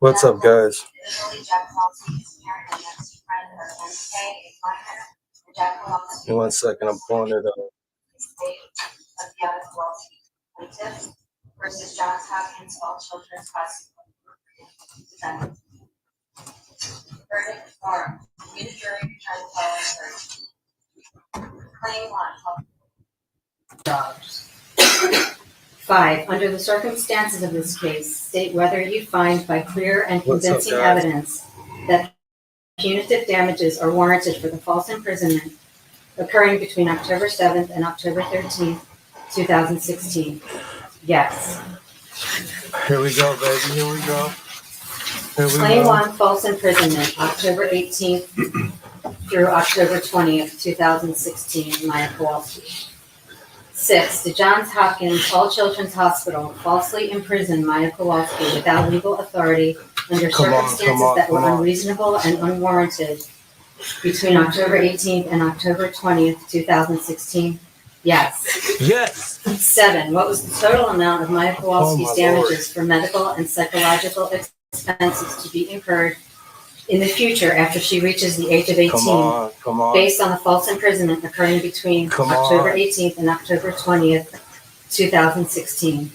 What's up, guys? Give me 1 second, I'm pulling it up. Versus Johns Hopkins All Children's Hospital. Verdict form. New jury returned claim $1. 5. Under the circumstances of this case, state whether you find by clear and convincing evidence that punitive damages are warranted for the false imprisonment occurring between October 7th and October 13th, 2016. Yes. Here we go, baby. Here we go. Claim 1, false imprisonment, October 18th through October 20th, 2016, Maya Kowalski. 6. The Johns Hopkins All Children's Hospital falsely imprisoned Maya Kowalski without legal authority under circumstances that were unreasonable and unwarranted between October 18th and October 20th, 2016. Yes. Yes. 7. What was the total amount of Maya Kowalski's damages for medical and psychological expenses to be incurred in the future after she reaches the age of 18, based on the false imprisonment occurring between October 18th and October 20th, 2016?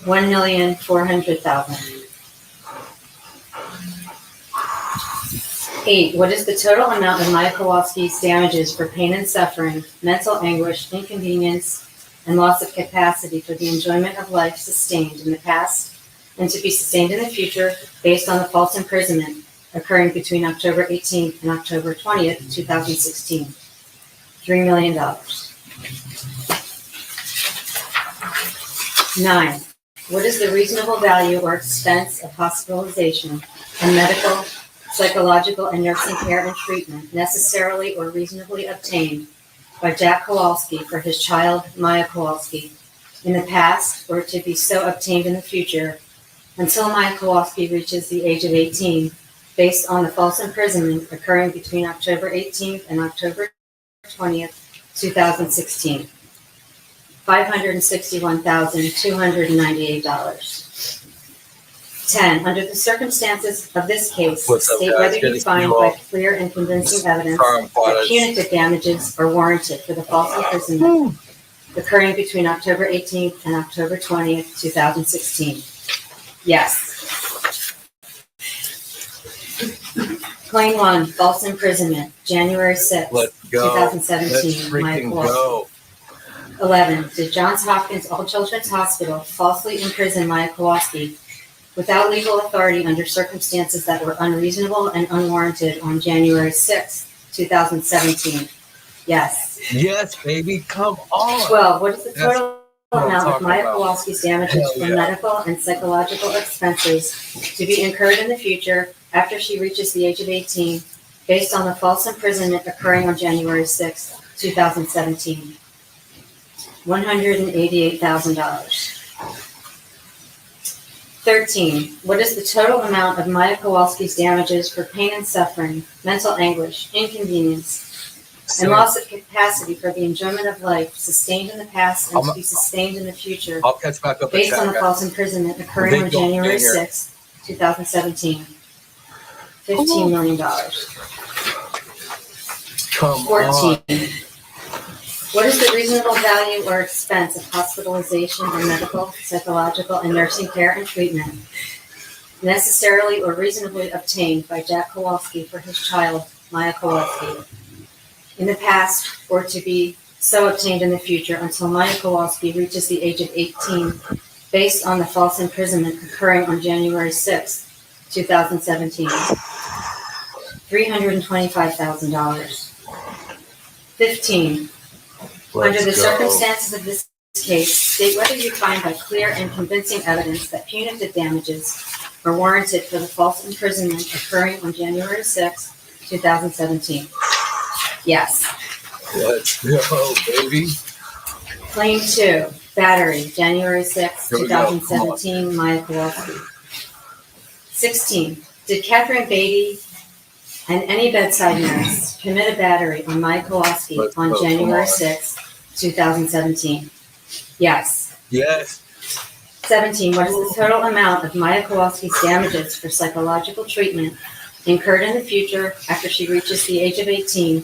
$1,400,000. 8. What is the total amount of Maya Kowalski's damages for pain and suffering, mental anguish, inconvenience, and loss of capacity for the enjoyment of life sustained in the past and to be sustained in the future based on the false imprisonment occurring between October 18th and October 20th, 2016? $3 million. 9. What is the reasonable value or expense of hospitalization and medical, psychological, and nursing care and treatment necessarily or reasonably obtained by Jack Kowalski for his child, Maya Kowalski, in the past or to be so obtained in the future until Maya Kowalski reaches the age of 18, based on the false imprisonment occurring between October 18th and October 20th, 2016? $561,298. 10. Under the circumstances of this case, state whether you find by clear and convincing evidence that punitive damages are warranted for the false imprisonment occurring between October 18th and October 20th, 2016. Yes. Claim 1, false imprisonment, January 6th, 2017, Maya Kowalski. 11. Did Johns Hopkins All Children's Hospital falsely imprison Maya Kowalski without legal authority under circumstances that were unreasonable and unwarranted on January 6th, 2017? Yes. Yes, baby. Come on. 12. What is the total amount of Maya Kowalski's damages for medical and psychological expenses to be incurred in the future after she reaches the age of 18, based on the false imprisonment occurring on January 6th, 2017? $188,000. 13. What is the total amount of Maya Kowalski's damages for pain and suffering, mental anguish, inconvenience, and loss of capacity for the enjoyment of life sustained in the past and to be sustained in the future, I'll catch back up based on the false imprisonment occurring on January 6th, 2017? $15 million. 14. What is the reasonable value or expense of hospitalization or medical, psychological, and nursing care and treatment necessarily or reasonably obtained by Jack Kowalski for his child, Maya Kowalski, in the past or to be so obtained in the future until Maya Kowalski reaches the age of 18, based on the false imprisonment occurring on January 6th, 2017? $325,000. 15. Under the circumstances of this case, state whether you find by clear and convincing evidence that punitive damages are warranted for the false imprisonment occurring on January 6, 2017. Yes. Let's go, baby. Claim 2, battery, January 6, 2017, Maya Kowalski. 16. Did Catherine Beatty and any bedside nurse commit a battery on Maya Kowalski on January 6, 2017? Yes. Yes. 17, what is the total amount of Maya Kowalski's damages for psychological treatment incurred in the future after she reaches the age of 18,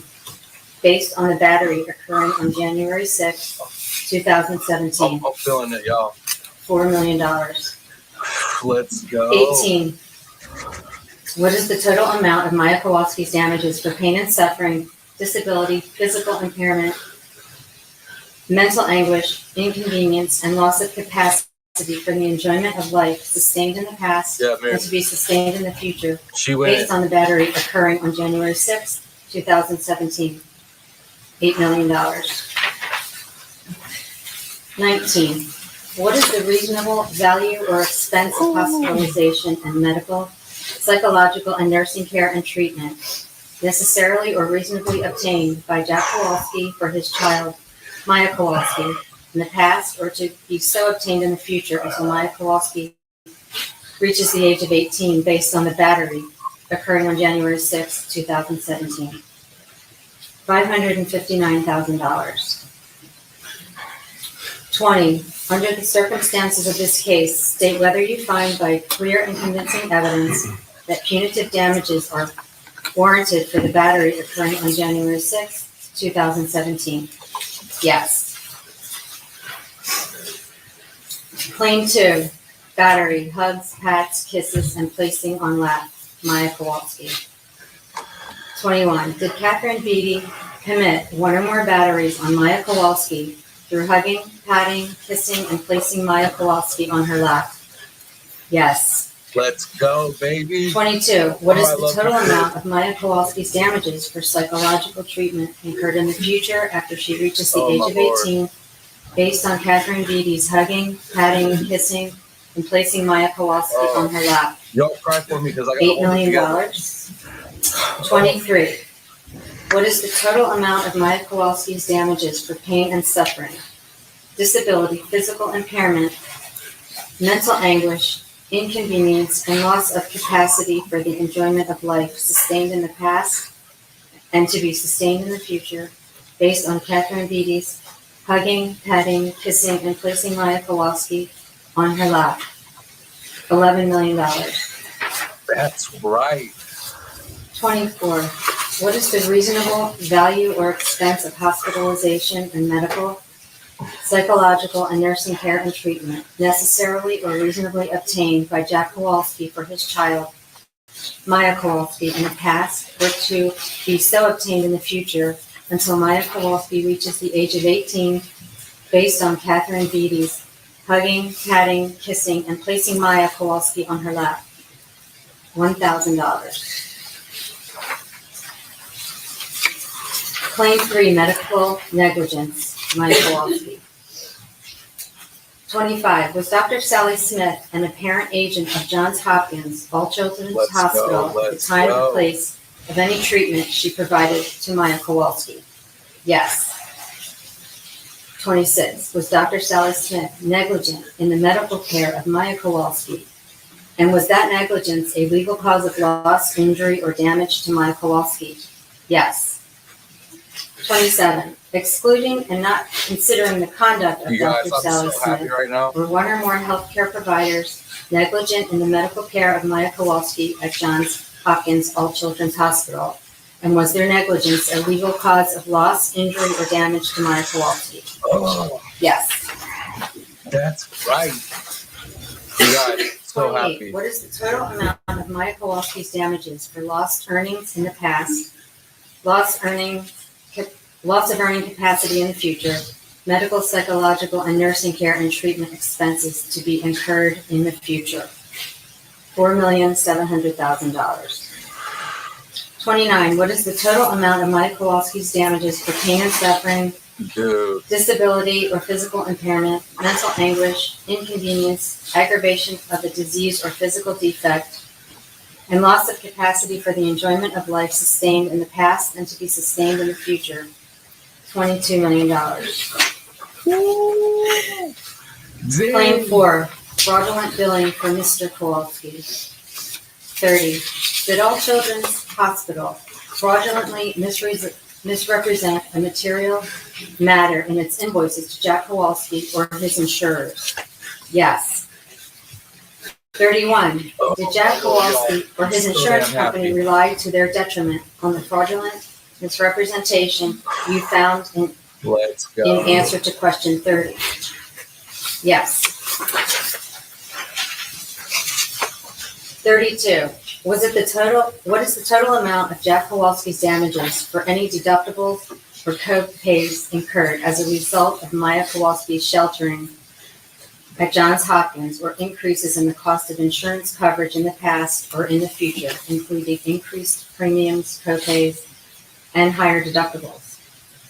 based on the battery occurring on January 6, 2017? I'm feeling it, y'all. $4 million. Let's go. 18, what is the total amount of Maya Kowalski's damages for pain and suffering, disability, physical impairment, mental anguish, inconvenience, and loss of capacity for the enjoyment of life sustained in the past and to be sustained in the future, based on the battery occurring on January 6, 2017? $8 million. 19. What is the reasonable value or expense of hospitalization and medical, psychological, and nursing care and treatment necessarily or reasonably obtained by Jack Kowalski for his child, Maya Kowalski, in the past or to be so obtained in the future until Maya Kowalski reaches the age of 18, based on the battery occurring on January 6, 2017? $559,000. 20. Under the circumstances of this case, state whether you find by clear and convincing evidence that punitive damages are warranted for the battery occurring on January 6, 2017. Yes. Claim 2. Battery, hugs, pats, kisses, and placing on lap, Maya Kowalski. 21. Did Catherine Beatty commit one or more batteries on Maya Kowalski through hugging, patting, kissing, and placing Maya Kowalski on her lap? Yes. Let's go, baby. 22. What is the total amount of Maya Kowalski's damages for psychological treatment incurred in the future after she reaches the age of 18, based on Catherine Beatty's hugging, patting, kissing, and placing Maya Kowalski on her lap? Y'all cry for me because I got $8 million. 23. What is the total amount of Maya Kowalski's damages for pain and suffering, disability, physical impairment, mental anguish, inconvenience, and loss of capacity for the enjoyment of life sustained in the past and to be sustained in the future, based on Catherine Beatty's hugging, patting, kissing, and placing Maya Kowalski on her lap? $11 million. That's right. 24. What is the reasonable value or expense of hospitalization and medical, psychological, and nursing care and treatment necessarily or reasonably obtained by Jack Kowalski for his child, Maya Kowalski, in the past or to be so obtained in the future until Maya Kowalski reaches the age of 18, based on Catherine Beatty's hugging, patting, kissing, and placing Maya Kowalski on her lap? $1,000. Claim 3, medical negligence, Maya Kowalski. 25. Was Dr. Sally Smith an apparent agent of Johns Hopkins All Children's Hospital at the time and place of any treatment she provided to Maya Kowalski? Yes. 26. Was Dr. Sally Smith negligent in the medical care of Maya Kowalski? And was that negligence a legal cause of loss, injury, or damage to Maya Kowalski? Yes. 27. Excluding and not considering the conduct of Dr. Sally Smith were one or more healthcare providers negligent in the medical care of Maya Kowalski at Johns Hopkins All Children's Hospital? And was their negligence a legal cause of loss, injury, or damage to Maya Kowalski? Oh, yes. That's right. You got it. So 28. happy. What is the total amount of Maya Kowalski's damages for lost earnings in the past, loss of earning capacity in the future, medical, psychological, and nursing care and treatment expenses to be incurred in the future? $4,700,000. 29. What is the total amount of Maya Kowalski's damages for pain and suffering, disability or physical impairment, mental anguish, inconvenience, aggravation of a disease or physical defect, and loss of capacity for the enjoyment of life sustained in the past and to be sustained in the future? $22 million. Claim 4, fraudulent billing for Mr. Kowalski. 30. Did All Children's Hospital fraudulently misrepresent a material matter in its invoices to Jack Kowalski or his insurers? Yes. 31. Did Jack Kowalski or his So insurance damn company happy. rely to their detriment on the fraudulent misrepresentation you found Let's go. in answer to question 30? Yes. 32. What is the total amount of Jack Kowalski's damages for any deductibles or co-pays incurred as a result of Maya Kowalski's sheltering at Johns Hopkins, or increases in the cost of insurance coverage in the past or in the future, including increased premiums, co-pays, and higher deductibles?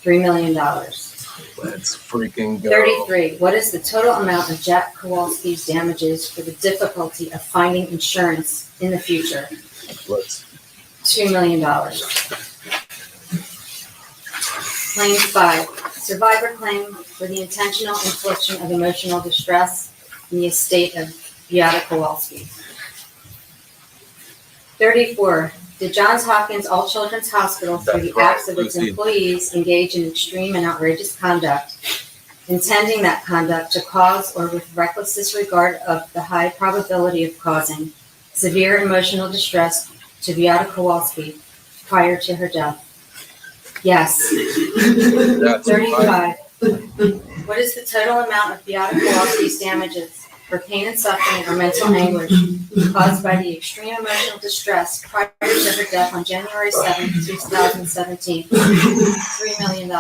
$3 million. Let's freaking go. 33. What is the total amount of Jack Kowalski's damages for the difficulty of finding insurance in the future? Let's. $2 million. Claim 5. Survivor claim for the intentional infliction of emotional distress in the estate of Beata Kowalski. 34. Did Johns Hopkins All Children's Hospital, through the acts of its employees, engage in extreme and outrageous conduct, intending that conduct to cause or with reckless disregard of the high probability of causing severe emotional distress to Beata Kowalski prior to her death? Yes. That's 35. What is the total amount of Beata Kowalski's damages for pain and suffering or mental anguish caused by the extreme emotional distress prior to her death on January 7, 2017? $3 million.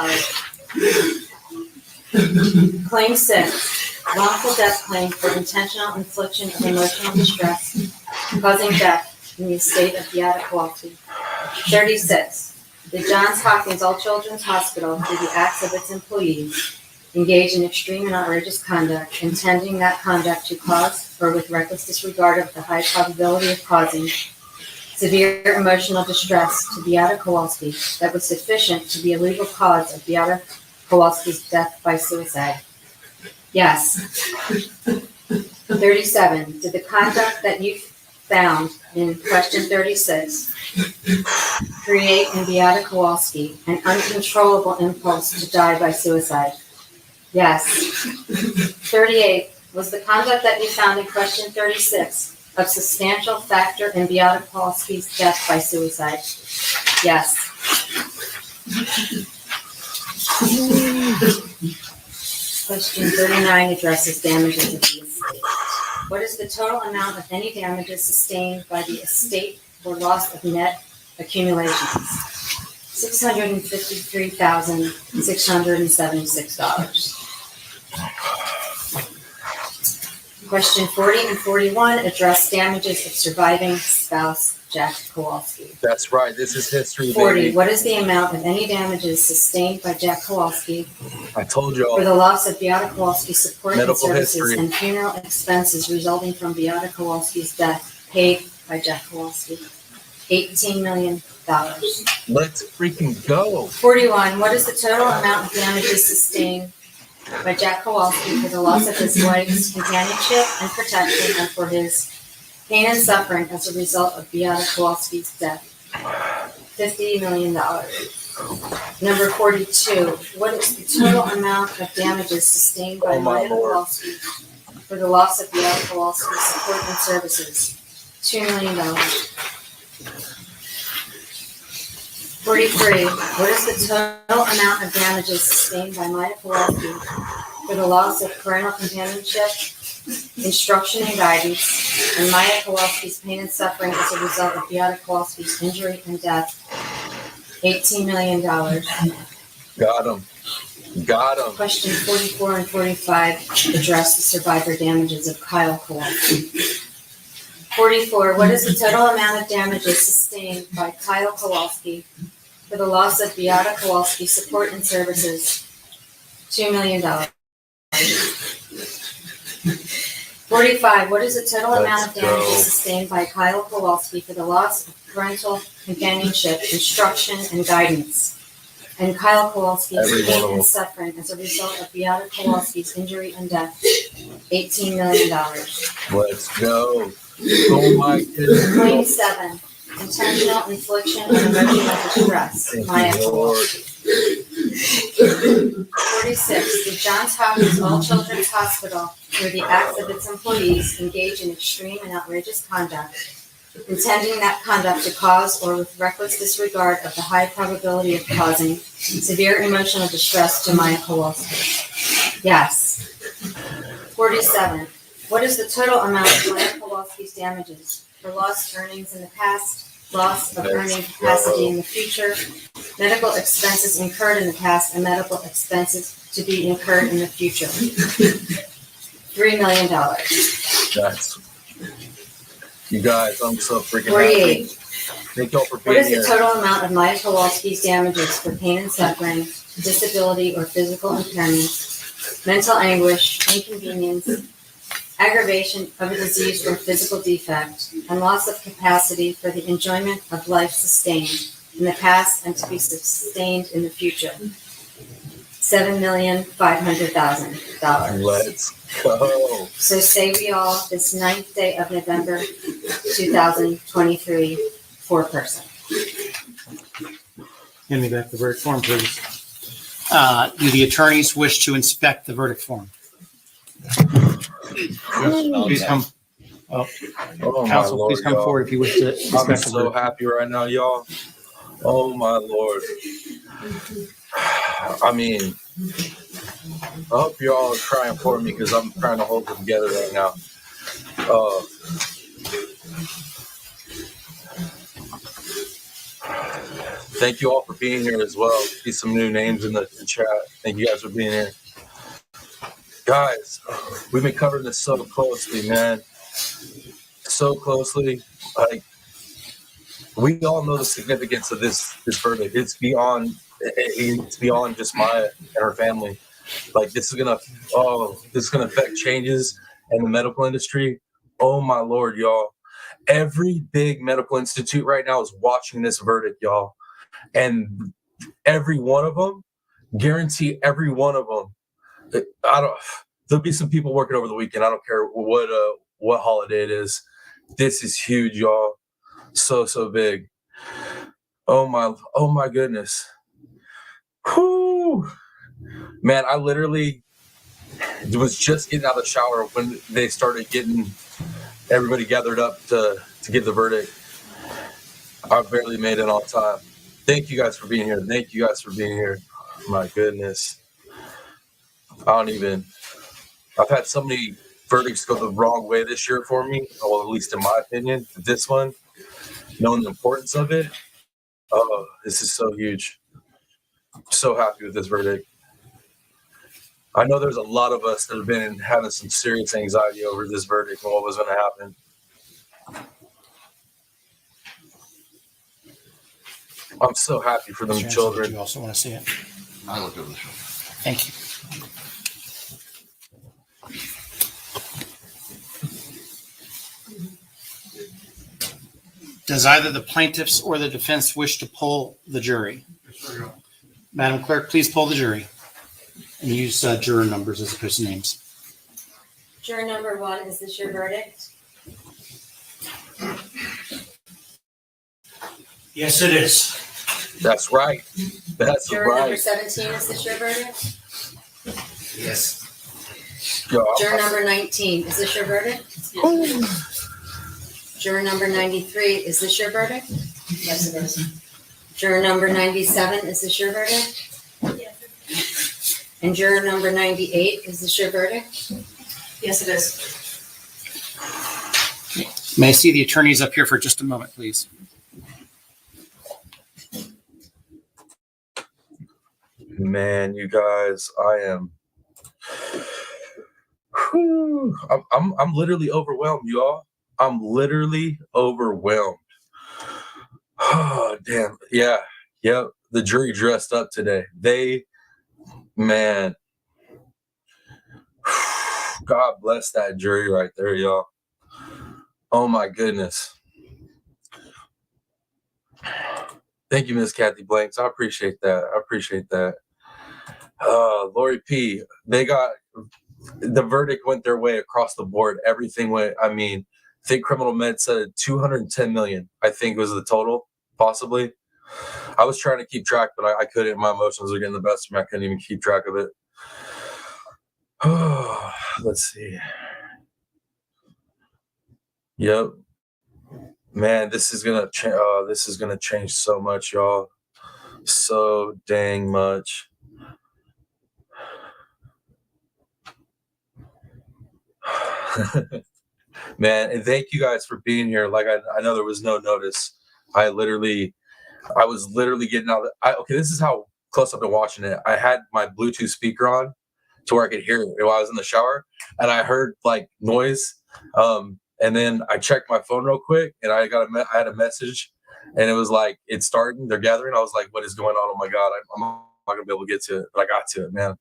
Claim 6. Wrongful death claim for intentional infliction of emotional distress causing death in the estate of Beata Kowalski. 36. The Johns Hopkins All Children's Hospital, through the acts of its employees, engage in extreme and outrageous conduct, intending that conduct to cause or with reckless disregard of the high probability of causing severe emotional distress to Beata Kowalski that was sufficient to be a legal cause of Beata Kowalski's death by suicide? Yes. 37. Did the conduct that you found in question 36 create in Beata Kowalski an uncontrollable impulse to die by suicide? Yes. 38. Was the conduct that you found in question 36 a substantial factor in Beata Kowalski's death by suicide? Yes. Question 39 addresses damages of the estate. What is the total amount of any damages sustained by the estate for loss of net accumulations? $653,676. Question 40 and 41 address damages of surviving spouse Jack Kowalski. That's right. This is history, 40. baby. What is the amount of any damages sustained by Jack Kowalski I told y'all. for the loss of Beata Kowalski's support and Medical services history. and funeral expenses resulting from Beata Kowalski's death paid by Jack Kowalski? $18 million. Let's freaking go. 41. What is the total amount of damages sustained by Jack Kowalski for the loss of his wife's companionship and protection and for his pain and suffering as a result of Beata Kowalski's death? $50 million. Number 42. What is the total amount of damages sustained by Oh, my Maya Lord. Kowalski for the loss of Beata Kowalski's support and services? $2 million. 43. What is the total amount of damages sustained by Maya Kowalski for the loss of parental companionship, instruction and guidance, and Maya Kowalski's pain and suffering as a result of Beata Kowalski's injury and death? $18 million. Got him. Got him. Question 44 and 45 address the survivor damages of Kyle Kowalski. 44. What is the total amount of damages sustained by Kyle Kowalski for the loss of Beata Kowalski's support and services? $2 million. 45. What is the total amount of damages sustained by Kyle Kowalski for the loss of parental companionship, instruction, and guidance, and Kyle Kowalski's pain and suffering as a result of Beata Kowalski's injury and death? $18 million. Let's go. Oh my goodness. Claim 7. Intentional infliction of emotional distress. Thank Maya you, Lord. Kowalski. 46, the Johns Hopkins All Children's Hospital, through the acts of its employees, engage in extreme and outrageous conduct, intending that conduct to cause or with reckless disregard of the high probability of causing severe emotional distress to Maya Kowalski? Yes. 47, what is the total amount of Maya Kowalski's damages for lost earnings in the past, loss of earning capacity in the future, medical expenses incurred in the past, and medical expenses to be incurred in the future? $3 million. That's, you guys, I'm so freaking 48. happy. Thank y'all for What being is the here. total amount of Maya Kowalski's damages for pain and suffering, disability or physical impairment, mental anguish, inconvenience, aggravation of a disease or physical defect, and loss of capacity for the enjoyment of life sustained in the past and to be sustained in the future? $7,500,000. Let's go. So say we all this 9th day of November 2023, 4-person. Hand me back the verdict form, please. Do the attorneys wish to inspect the verdict form? Please come. Oh my Counsel, Lord, please come y'all. forward if you wish to I'm inspect the so verdict. happy right now, y'all. Oh my Lord. I mean, I hope you all are crying for me because I'm trying to hold it together right now. Thank you all for being here as well. See some new names in the chat. Thank you guys for being here. Guys, we've been covering this so closely, man. So closely. Like, we all know the significance of this verdict. It's beyond just Maya and her family. Like, this is gonna affect changes in the medical industry. Oh my Lord, y'all. Every big medical institute right now is watching this verdict, y'all. And every one of them, guarantee every one of them, there'll be some people working over the weekend. I don't care what holiday it is. This is huge, y'all. So big. Oh my goodness. Whew. Man, I literally was just getting out of the shower when they started getting everybody gathered up to give the verdict. I barely made it on time. Thank you guys for being here. Thank you guys for being here. My goodness. I've had so many verdicts go the wrong way this year for me, or at least in my opinion. This one, knowing the importance of it, oh, this is so huge. So happy with this verdict. I know there's a lot of us that have been having some serious anxiety over this verdict and what was going to happen. I'm so happy for them Mr. Hanson, children. do you also want to see it? I looked over the shoulder. Thank you. Does either the plaintiffs or the defense wish to poll the jury? Madam Clerk, please poll the jury and use juror numbers as opposed to names. Juror number 1, is this your verdict? Yes, it is. That's right. That's Juror number right. 17, is this your verdict? Yes. Yo, Juror number 19, is this your verdict? Juror number 93, is this your verdict? Yes, it is. Juror number 97, is this your verdict? Yes. And juror number 98, is this your verdict? Yes, it is. May I see the attorneys up here for just a moment, please? Man, you guys, I'm literally overwhelmed, y'all. I'm literally overwhelmed. Oh, damn. Yeah. Yep. The jury dressed up today. Man. God bless that jury right there, y'all. Oh my goodness. Thank you, Miss Kathy Blanks. I appreciate that. Lori P, the verdict went their way across the board. Everything went, I think Criminal Med said 210 million, I think was the total, possibly. I was trying to keep track, but I couldn't. My emotions were getting the best of me. I couldn't even keep track of it. Let's see. Yep. Man, this is gonna change so much, y'all. So dang much. Man, and thank you guys for being here. Like I know there was no notice. I was literally getting out. Okay, this is how close I've been watching it. I had my Bluetooth speaker on to where I could hear it while I was in the shower, and I heard like noise. And then I checked my phone real quick, and I had a message, and it was like it's starting. They're gathering. I was like, "What is going on? Oh my god, I'm not gonna be able to get to it." But I got to it, man.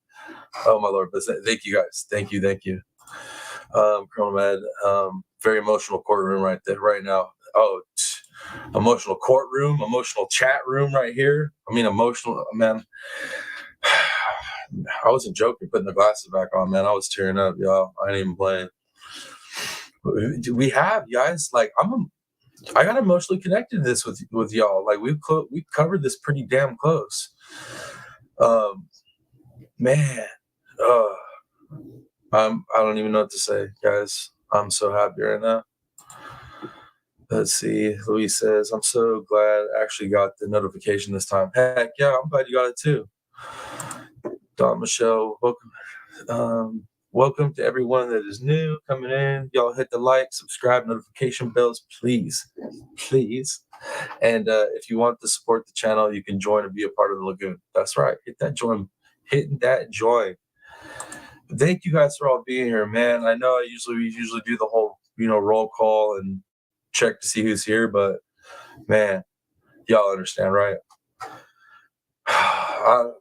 Oh my lord! But thank you guys. Thank you. Colonel Med, very emotional courtroom right now. Oh, emotional courtroom, emotional chat room right here. I mean, emotional, man. I wasn't joking putting the glasses back on, man. I was tearing up, y'all. I ain't even playing. We have, guys, like, I got emotionally connected to this with y'all. Like, we covered this pretty damn close. Man, I don't even know what to say, guys. I'm so happy right now. Let's see. Louise says, I'm so glad I actually got the notification this time. Heck yeah, I'm glad you got it too. Don Michelle, welcome to everyone that is new coming in. Y'all hit the like, subscribe, notification bells, please. And if you want to support the channel, you can join and be a part of the Lagoon. That's right. Hit that join. Thank you guys for all being here, man. I know we usually do the whole, roll call and check to see who's here, but man, y'all understand, right?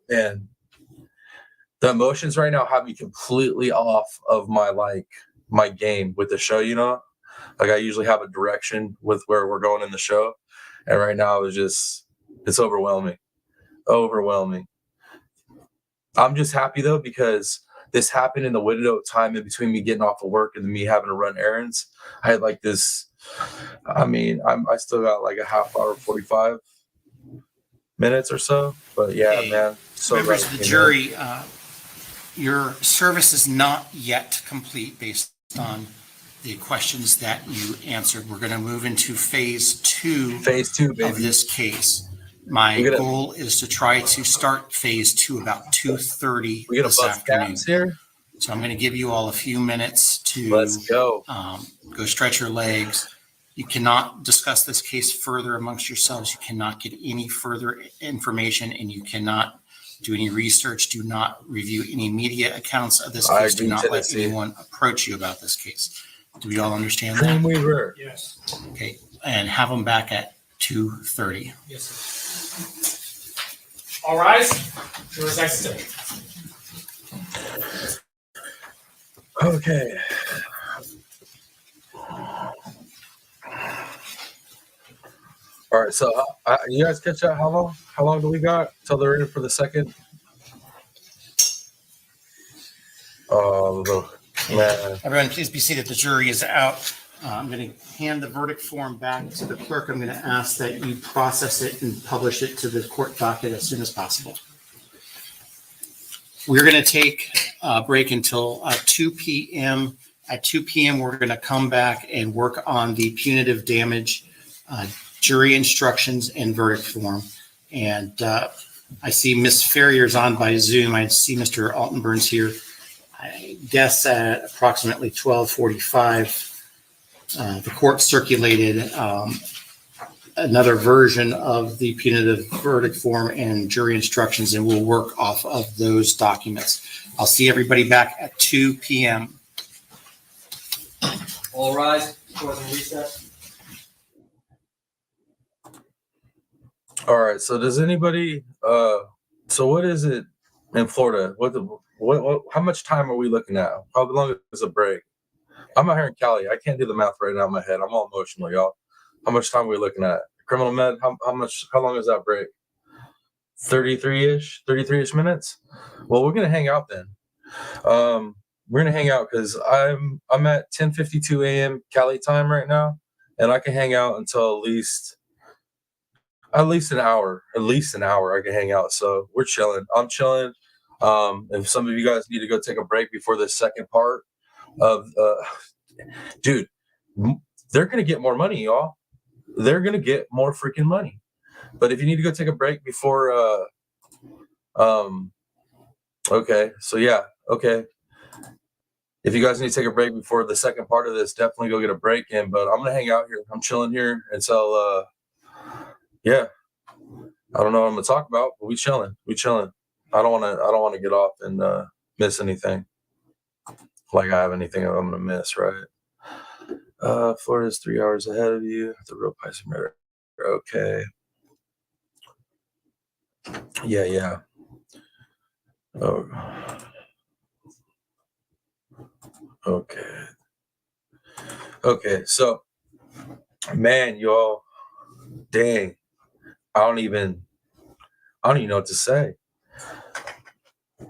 Man, the emotions right now have me completely off of my game with the show. Like I usually have a direction with where we're going in the show, and right now it's overwhelming. I'm just happy though because this happened in the window of time in between me getting off of work and me having to run errands. I had like this. I mean, I still got like a half hour, 45 minutes or so. But yeah, Hey, man. So members of the jury, your service is not yet complete based on the questions that you answered. We're going to move into phase two baby. of this case. My goal is to try to start phase two about 2:30 this afternoon. Here? So I'm going to give you all a few minutes to Let's go. Go stretch your legs. You cannot discuss this case further amongst yourselves. You cannot get any further information, and you cannot do any research. Do not review any media accounts of this case. Do not let anyone approach you about this case. Do we all understand that? Dreamweaver. Yes. Okay, and have them back at 2:30. Yes, sir. All rise. Yours next step. Okay. All right. So, you guys catch that? How long? How long do we got till they're in for the second? Oh, man. Everyone, please be seated. The jury is out. I'm going to hand the verdict form back to the clerk. I'm going to ask that you process it and publish it to the court docket as soon as possible. We're going to take a break until 2 p.m. At 2 p.m., we're going to come back and work on the punitive damage, jury instructions, and verdict form. And I see Ms. Ferrier's on by Zoom. I see Mr. Altenburns here. I guess at approximately 12:45, the court circulated another version of the punitive verdict form and jury instructions, and we'll work off of those documents. I'll see everybody back at 2 p.m. All rise. Court in recess. All right. So does anybody? So what is it in Florida? What? How much time are we looking at? How long is a break? I'm out here in Cali. I can't do the math right now in my head. I'm all emotional, y'all. How much time are we looking at? Criminal med. How long is that break? 33-ish minutes. Well, we're gonna hang out then. We're gonna hang out because I'm at 10:52 a.m. Cali time right now, and I can hang out until at least At least an hour. I can hang out. So we're chilling. I'm chilling. If some of you guys need to go take a break before the second part of, dude, they're gonna get more money, y'all. They're gonna get more freaking money. But if you need to go take a break before, okay. So yeah, okay. If you guys need to take a break before the second part of this, definitely go get a break in. But I'm gonna hang out here. I'm chilling here until, yeah. I don't know what I'm gonna talk about, but we chilling. I don't wanna get off and miss anything. Like I have anything I'm gonna miss, right? Florida's 3 hours ahead of you. The real Piscine. Okay. Yeah. Oh. Okay. Okay. So, man, y'all, dang, I don't even know what to say.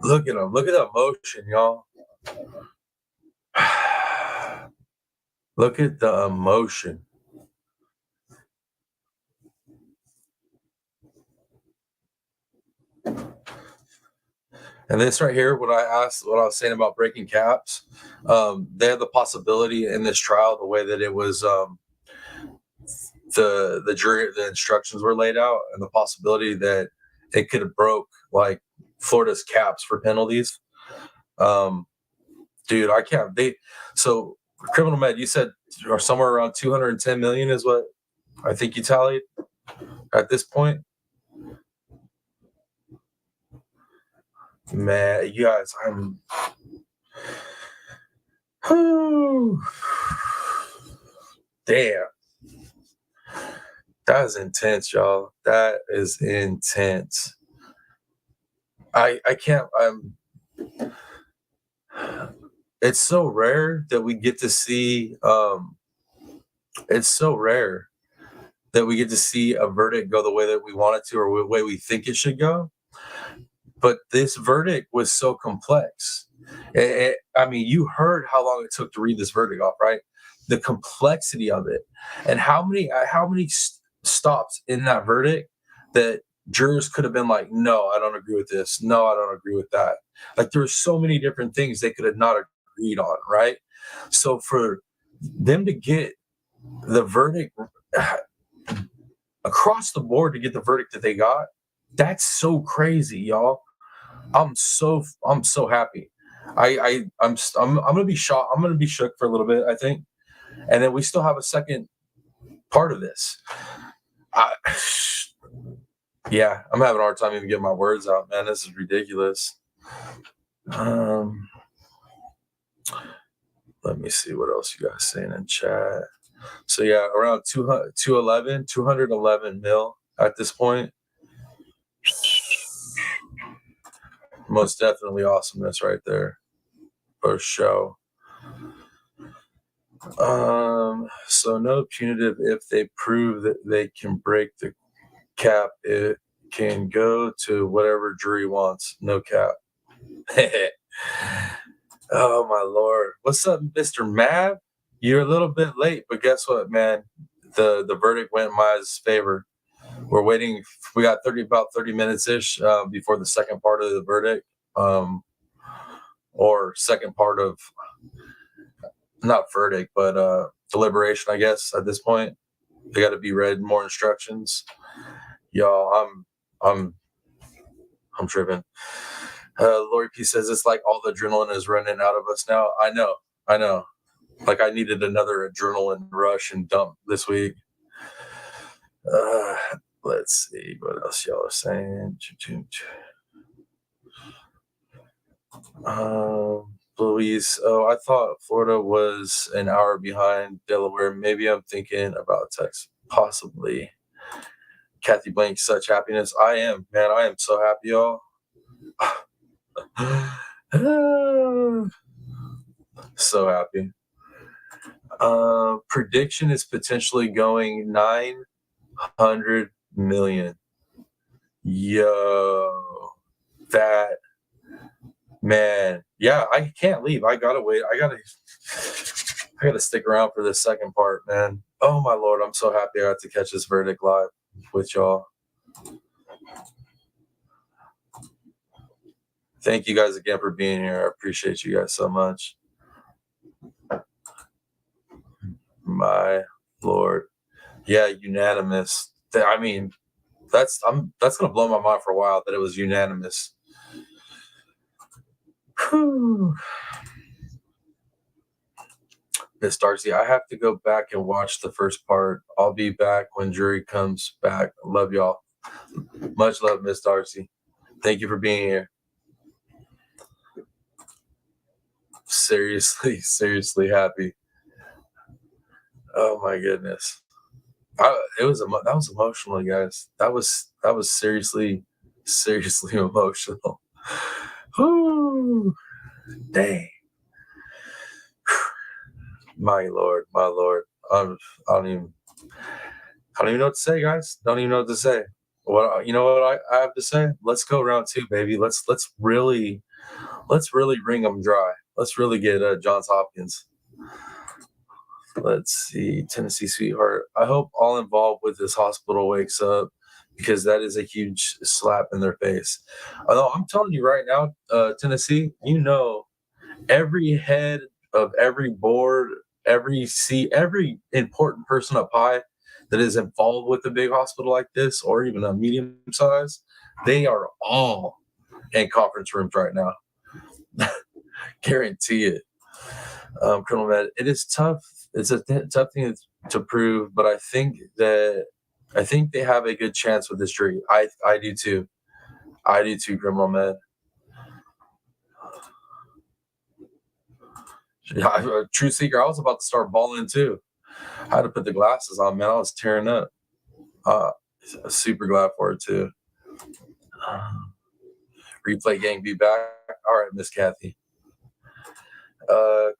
Look at them. Look at the emotion, y'all. Look at the emotion. And this right here, what I was saying about breaking caps, they had the possibility in this trial, the way that it was, the jury, the instructions were laid out, and the possibility that it could have broke like Florida's caps for penalties. Dude, I can't. So criminal med, you said, or somewhere around 210 million is what I think you tallied at this point. Man, you guys, damn. That is intense, y'all. That is intense. I can't. It's so rare that we get to see. It's so rare that we get to see a verdict go the way that we want it to, or the way we think it should go. But this verdict was so complex. I mean, you heard how long it took to read this verdict off, right? The complexity of it, and how many stops in that verdict that jurors could have been like, no, I don't agree with this. No, I don't agree with that. Like there were so many different things they could have not agreed on, right? So for them to get the verdict across the board, to get the verdict that they got, that's so crazy, y'all. I'm so happy. I'm gonna be shocked. I'm gonna be shook for a little bit, I think, and then we still have a second part of this. Yeah, I'm having a hard time even getting my words out, man. This is ridiculous. Let me see what else you guys saying in chat. So yeah, around 211 mil at this point. Most definitely awesomeness right there for show. So no punitive if they prove that they can break the cap. It can go to whatever jury wants. No cap. Oh my Lord. What's up, Mr. Mav? You're a little bit late, but guess what, man? The verdict went in my favor. We're waiting. We got about 30 minutes ish before the second part of the verdict, or second part of, not verdict, but deliberation, I guess. At this point, they got to be read more instructions. Y'all, I'm tripping. Lori P says it's like all the adrenaline is running out of us now. I know. Like I needed another adrenaline rush and dump this week. Let's see what else y'all are saying. Louise, I thought Florida was an hour behind Delaware. Maybe I'm thinking about Texas, possibly. Kathy Blank, such happiness. I am, man. I am so happy, y'all. So happy. Prediction is potentially going 900 million. Yo, that, man. Yeah, I can't leave. I gotta wait. I gotta stick around for the second part, man. Oh my Lord, I'm so happy I got to catch this verdict live with y'all. Thank you guys again for being here. I appreciate you guys so much. My Lord. Yeah, unanimous. I mean, that's gonna blow my mind for a while that it was unanimous. Whew. Miss Darcy, I have to go back and watch the first part. I'll be back when jury comes back. Love y'all. Much love, Miss Darcy. Thank you for being here. Seriously happy. Oh my goodness. That was emotional, guys. That was seriously emotional. Whew. Dang. My Lord. I don't even know what to say, guys. Don't even know what to say. What I have to say? Let's go round 2, baby. Let's really wring them dry. Let's really get Johns Hopkins. Let's see, Tennessee Sweetheart. I hope all involved with this hospital wakes up, because that is a huge slap in their face. Although I'm telling you right now, Tennessee, every head of every board, every seat, every important person up high that is involved with a big hospital like this, or even a medium size, they are all in conference rooms right now. Guarantee it. Criminal med, it is tough. It's a tough thing to prove, but I think they have a good chance with this jury. I do too. Criminal med. True Seeker, I was about to start balling too. I had to put the glasses on, man. I was tearing up. Super glad for it too. Replay gang be back. All right, Miss Kathy.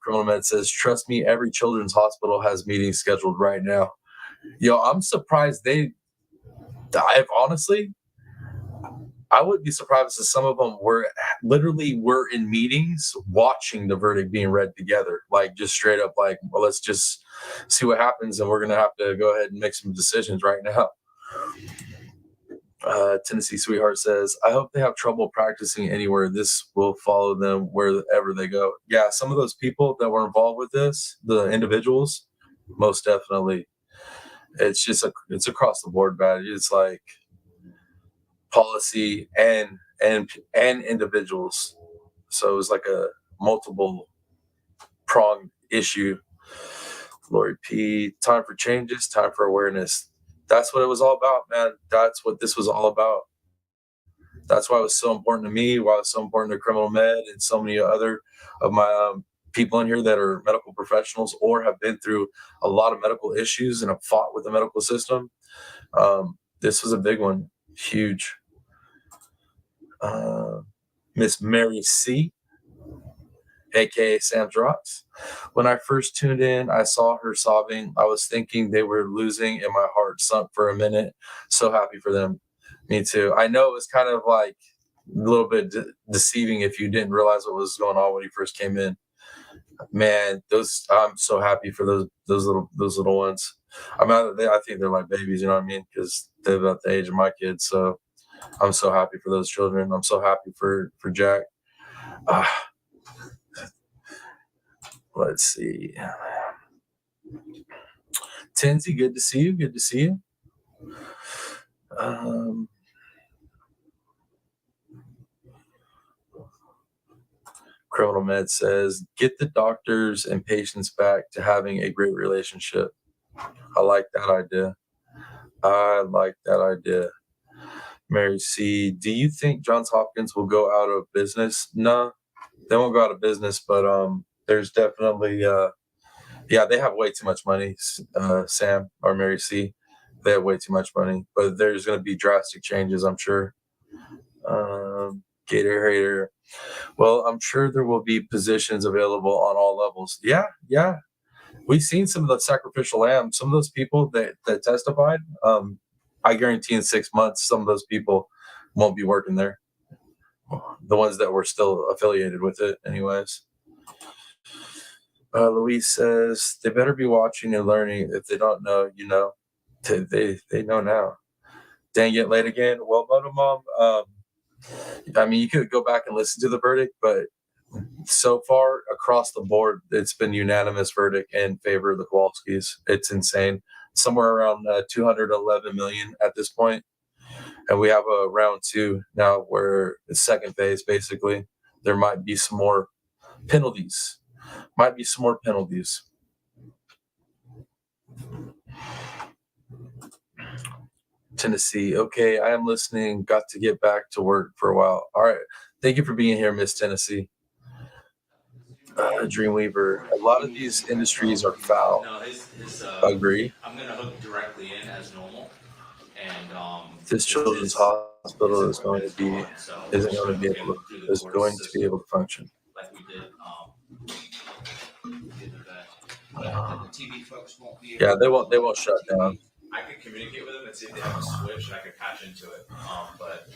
Criminal Med says, trust me, every children's hospital has meetings scheduled right now. Yo, I'm surprised I would be surprised if some of them were in meetings watching the verdict being read together, like just straight up like, well, let's just see what happens, and we're going to have to go ahead and make some decisions right now. Tennessee Sweetheart says, I hope they have trouble practicing anywhere. This will follow them wherever they go. Yeah, some of those people that were involved with this, the individuals, most definitely. It's it's across the board bad. It's like policy and individuals. So it was like a multiple pronged issue. Lori P, time for changes, time for awareness. That's what it was all about, man. That's what this was all about. That's why it was so important to me, why it was so important to Criminal Med and so many other of my people in here that are medical professionals or have been through a lot of medical issues and have fought with the medical system. This was a big one, huge. Miss Mary C, aka Sam's Rocks. When I first tuned in, I saw her sobbing. I was thinking they were losing, and my heart sunk for a minute. So happy for them. Me too. I know it was kind of like a little bit deceiving if you didn't realize what was going on when you first came in. Man, I'm so happy for those little ones. I think they're like babies, you know what I mean? Because they're about the age of my kids. So I'm so happy for those children. I'm so happy for Jack. Let's see. Tinsy, good to see you. Good to see you. Criminal Med says, get the doctors and patients back to having a great relationship. I like that idea. Mary C, do you think Johns Hopkins will go out of business? No, they won't go out of business, but there's definitely they have way too much money, Sam or Mary C. They have way too much money, but there's going to be drastic changes, I'm sure. Gator Hater. Well, I'm sure there will be positions available on all levels. Yeah. We've seen some of the sacrificial lambs. Some of those people that testified, I guarantee in 6 months, some of those people won't be working there. The ones that were still affiliated with it anyways. Louise says, they better be watching and learning. If they don't know, they know now. Dang it, late again. Well, Mom, I mean, you could go back and listen to the verdict, but so far across the board, it's been unanimous verdict in favor of the Kowalskis. It's insane. Somewhere around 211 million at this point. And we have a round 2 now where it's second phase, basically. There might be some more penalties. Tennessee. Okay, I am listening. Got to get back to work for a while. All right. Thank you for being here, Miss Tennessee. Dreamweaver. A lot of these industries are foul. No, Agree. I'm gonna hook directly in as normal, and This children's hospital is going to be able to function. like we did. The TV folks won't be. Yeah, they won't shut down. I could communicate with them and see if they have a switch, and I could patch into it. But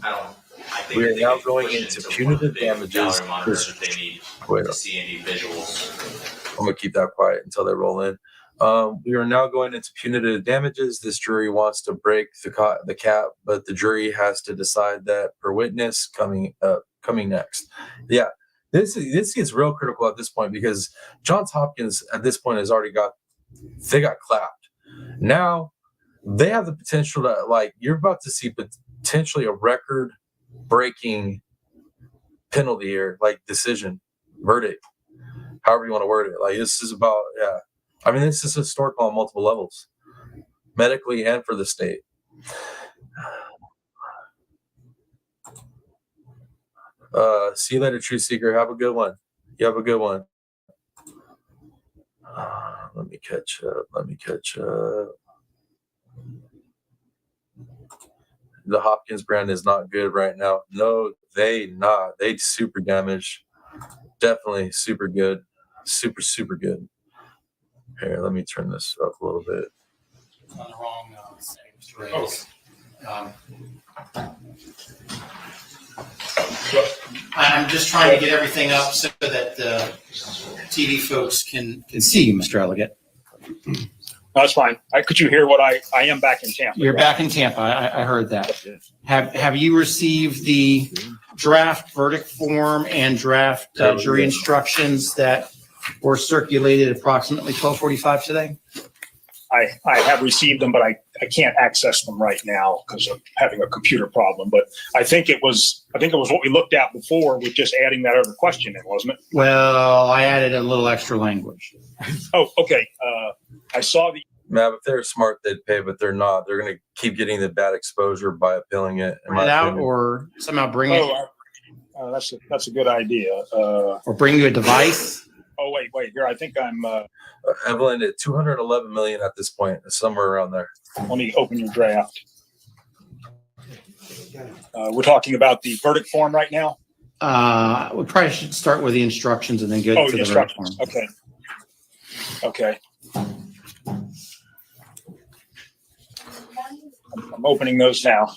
I don't. I think We are they now could going push into into one of punitive the big damages. gallery monitors if they need Wait, to see any visuals. I'm gonna keep that quiet until they roll in. We are now going into punitive damages. This jury wants to break the cap, but the jury has to decide that per witness coming next. Yeah, this gets real critical at this point because Johns Hopkins at this point has already got clapped. Now they have the potential to, like, you're about to see potentially a record-breaking penalty here, like decision, verdict, however you want to word it. Like, this is about, yeah. I mean, this is historical on multiple levels, medically and for the state. See you later, Truth Seeker. Have a good one. You have a good one. Let me catch up. The Hopkins brand is not good right now. No, they not. They super damaged. Definitely super good. Super good. Here, let me turn this up a little bit. On the wrong settings to raise. I'm just trying to get everything up so that the TV folks can see you, Mr. Elegant. That's fine. Could you hear what I am back in Tampa? You're back in Tampa. I heard that. Have you received the draft verdict form and draft jury instructions that were circulated approximately 12:45 today? I have received them, but I can't access them right now because of having a computer problem. But I think it was what we looked at before with just adding that other question in, wasn't it? Well, I added a little extra language. Oh, okay. I saw the. Matt, if they're smart, they'd pay, but they're not. They're going to keep getting the bad exposure by appealing it. Print it out or somehow bring it. That's a good idea. Or bring you a device. Oh, wait. Here, I think I'm. Evelyn, at 211 million at this point, somewhere around there. Let me open your draft. We're talking about the verdict form right now. We probably should start with the instructions and then go to the verdict form. Okay. I'm opening those now.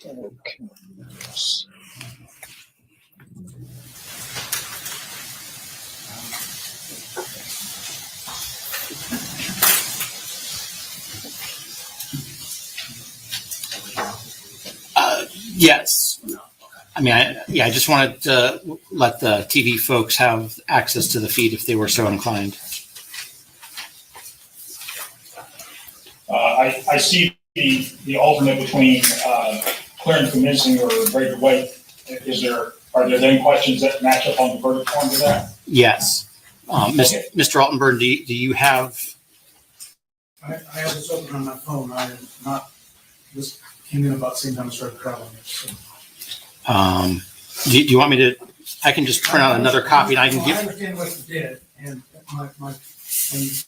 Okay. Yes. I mean, I just wanted to let the TV folks have access to the feed if they were so inclined. I see the alternate between clear and convincing or greater weight. Are there any questions that match up on the verdict form to that? Yes. Okay. Mr. Altenburn, do you have? I have this open on my phone. I am not. This came in about the same time I started traveling. So. Do you want me to? I can just print out another copy and I can give. I understand what you did, and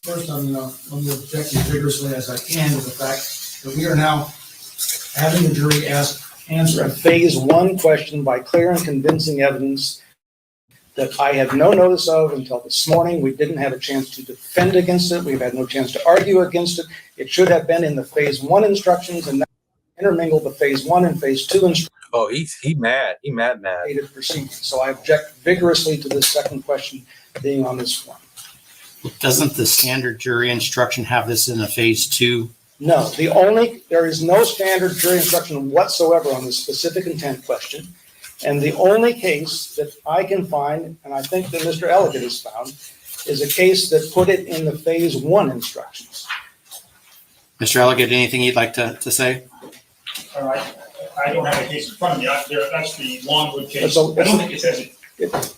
first I'm going to object as vigorously as I can to the fact that we are now having the jury answer a phase one question by clear and convincing evidence that I had no notice of until this morning. We didn't have a chance to defend against it. We've had no chance to argue against it. It should have been in the phase one instructions and intermingle the phase one and phase two instructions. Oh, he mad. He mad. Proceedings. So I object vigorously to this second question being on this form. Doesn't the standard jury instruction have this in a phase 2? No, there is no standard jury instruction whatsoever on the specific intent question. And the only case that I can find, and I think that Mr. Elliott has found, is a case that put it in the phase 1 instructions. Mr. Elliott, anything you'd like to say? All right, I don't have a case in front of me. That's the Longwood case. So- I don't think it says it,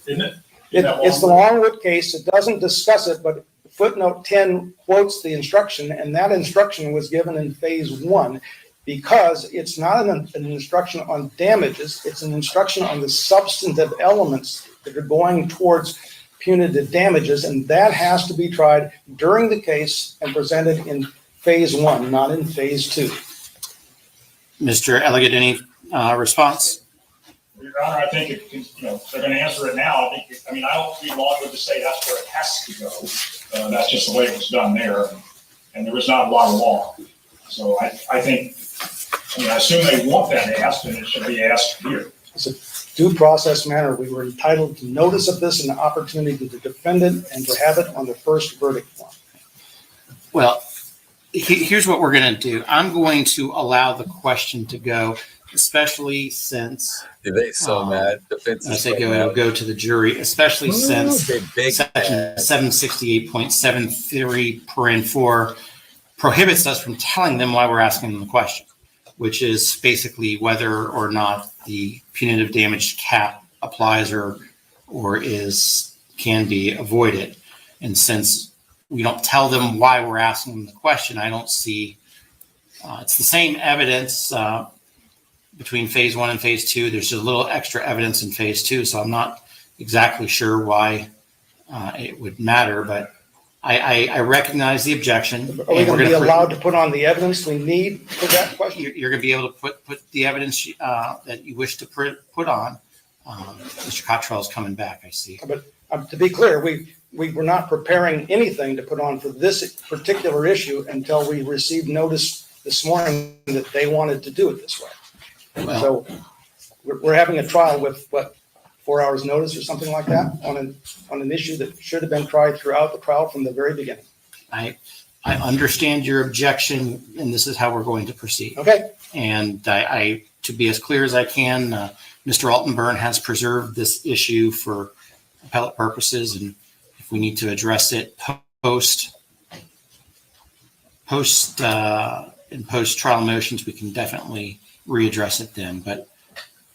isn't it? It's the Longwood case. It doesn't discuss it, but footnote 10 quotes the instruction, and that instruction was given in phase 1 because it's not an instruction on damages. It's an instruction on the substantive elements that are going towards punitive damages, and that has to be tried during the case and presented in phase 1, not in phase 2. Mr. Elliott, any response? Your Honor, I think if they're going to answer it now. I don't read Longwood to say that's where it has to go. That's just the way it was done there, and there was not a lot of law. So I think, I assume they want that asked, and it should be asked here. It's a due process manner. We were entitled to notice of this and the opportunity to the defendant and to have it on the first verdict form. Well, here's what we're going to do. I'm going to allow the question to go, especially since They so mad. Defense I is say so mad. go to the jury, especially since They big Section mad. 768.73(4) prohibits us from telling them why we're asking them the question, which is basically whether or not the punitive damage cap applies or can be avoided. And since we don't tell them why we're asking them the question, I don't see it's the same evidence between phase 1 and phase 2. There's just a little extra evidence in phase 2, so I'm not exactly sure why it would matter, but I recognize the objection. Are we going to be allowed to put on the evidence we need for that question? You're going to be able to put the evidence that you wish to put on. Mr. Cottrell is coming back, I see. But to be clear, we were not preparing anything to put on for this particular issue until we received notice this morning that they wanted to do it this way. Well, So we're having a trial with 4 hours notice or something like that on an issue that should have been tried throughout the trial from the very beginning. I understand your objection, and this is how we're going to proceed. Okay. And I to be as clear as I can, Mr. Altenburn has preserved this issue for appellate purposes, and if we need to address it post trial motions, we can definitely readdress it then. But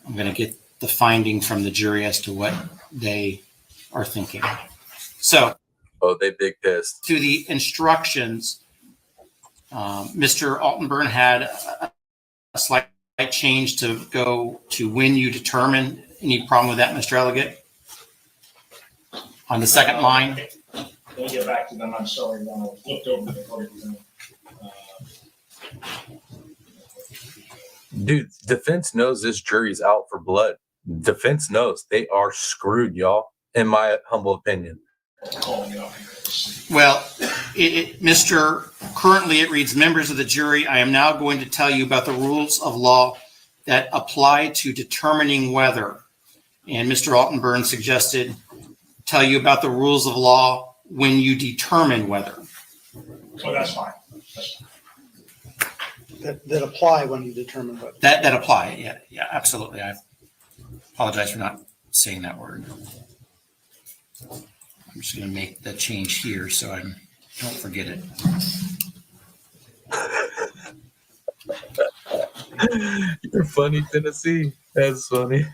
I'm going to get the finding from the jury as to what they are thinking. So, They big pissed. to the instructions, Mr. Altenburn had a slight change to go to when you determine. Any problem with that, Mr. Elliott? On the second line? We'll get back to them. I'm sorry, I looked over the verdict. Dude, defense knows this jury's out for blood. Defense knows they are screwed, y'all, in my humble opinion. Calling it up. Well, currently it reads, members of the jury, I am now going to tell you about the rules of law that apply to determining whether, and Mr. Altenburn suggested, tell you about the rules of law when you determine whether. Oh, that's fine. That apply when you determine what. That apply. Yeah, absolutely. I apologize for not saying that word. I'm just going to make the change here so I don't forget it. You're funny, Tennessee. That's funny.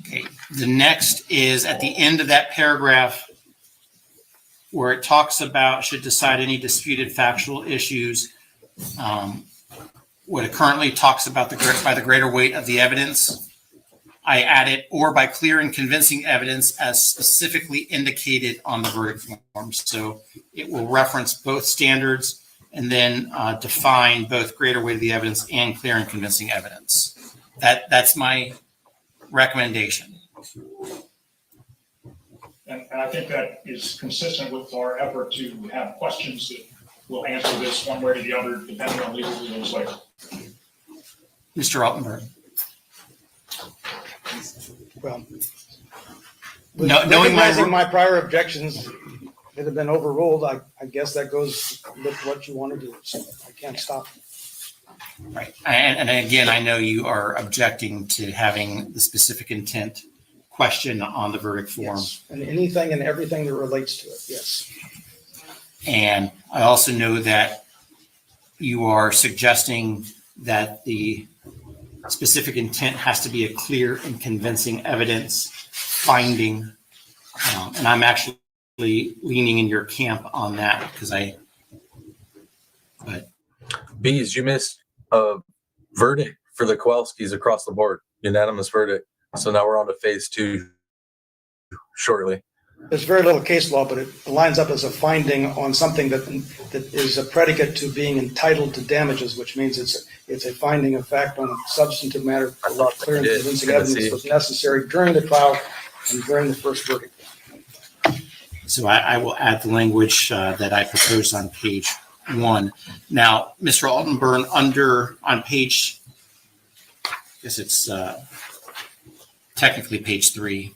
Okay. The next is at the end of that paragraph where it talks about should decide any disputed factual issues. What it currently talks about by the greater weight of the evidence, I added or by clear and convincing evidence as specifically indicated on the verdict form. So it will reference both standards and then define both greater weight of the evidence and clear and convincing evidence. That's my recommendation. And I think that is consistent with our effort to have questions that we'll answer this one way or the other, depending on legal rulings later. Mr. Altenberg. Well, Knowing recognizing my my prior objections that have been overruled, I guess that goes with what you want to do. So I can't stop. right, and again, I know you are objecting to having the specific intent question on the verdict form. Yes. And anything and everything that relates to it. Yes. And I also know that you are suggesting that the specific intent has to be a clear and convincing evidence finding. And I'm actually leaning in your camp on that because Bees, you missed a verdict for the Kowalskis across the board. Unanimous verdict. So now we're on to phase 2 shortly. There's very little case law, but it lines up as a finding on something that is a predicate to being entitled to damages, which means it's a finding of fact on a substantive matter. A lot clear and convincing evidence was necessary during the trial and during the first verdict. so I will add the language that I proposed on page 1. Now, Mr. Altenburn, on page, I guess it's technically page 3,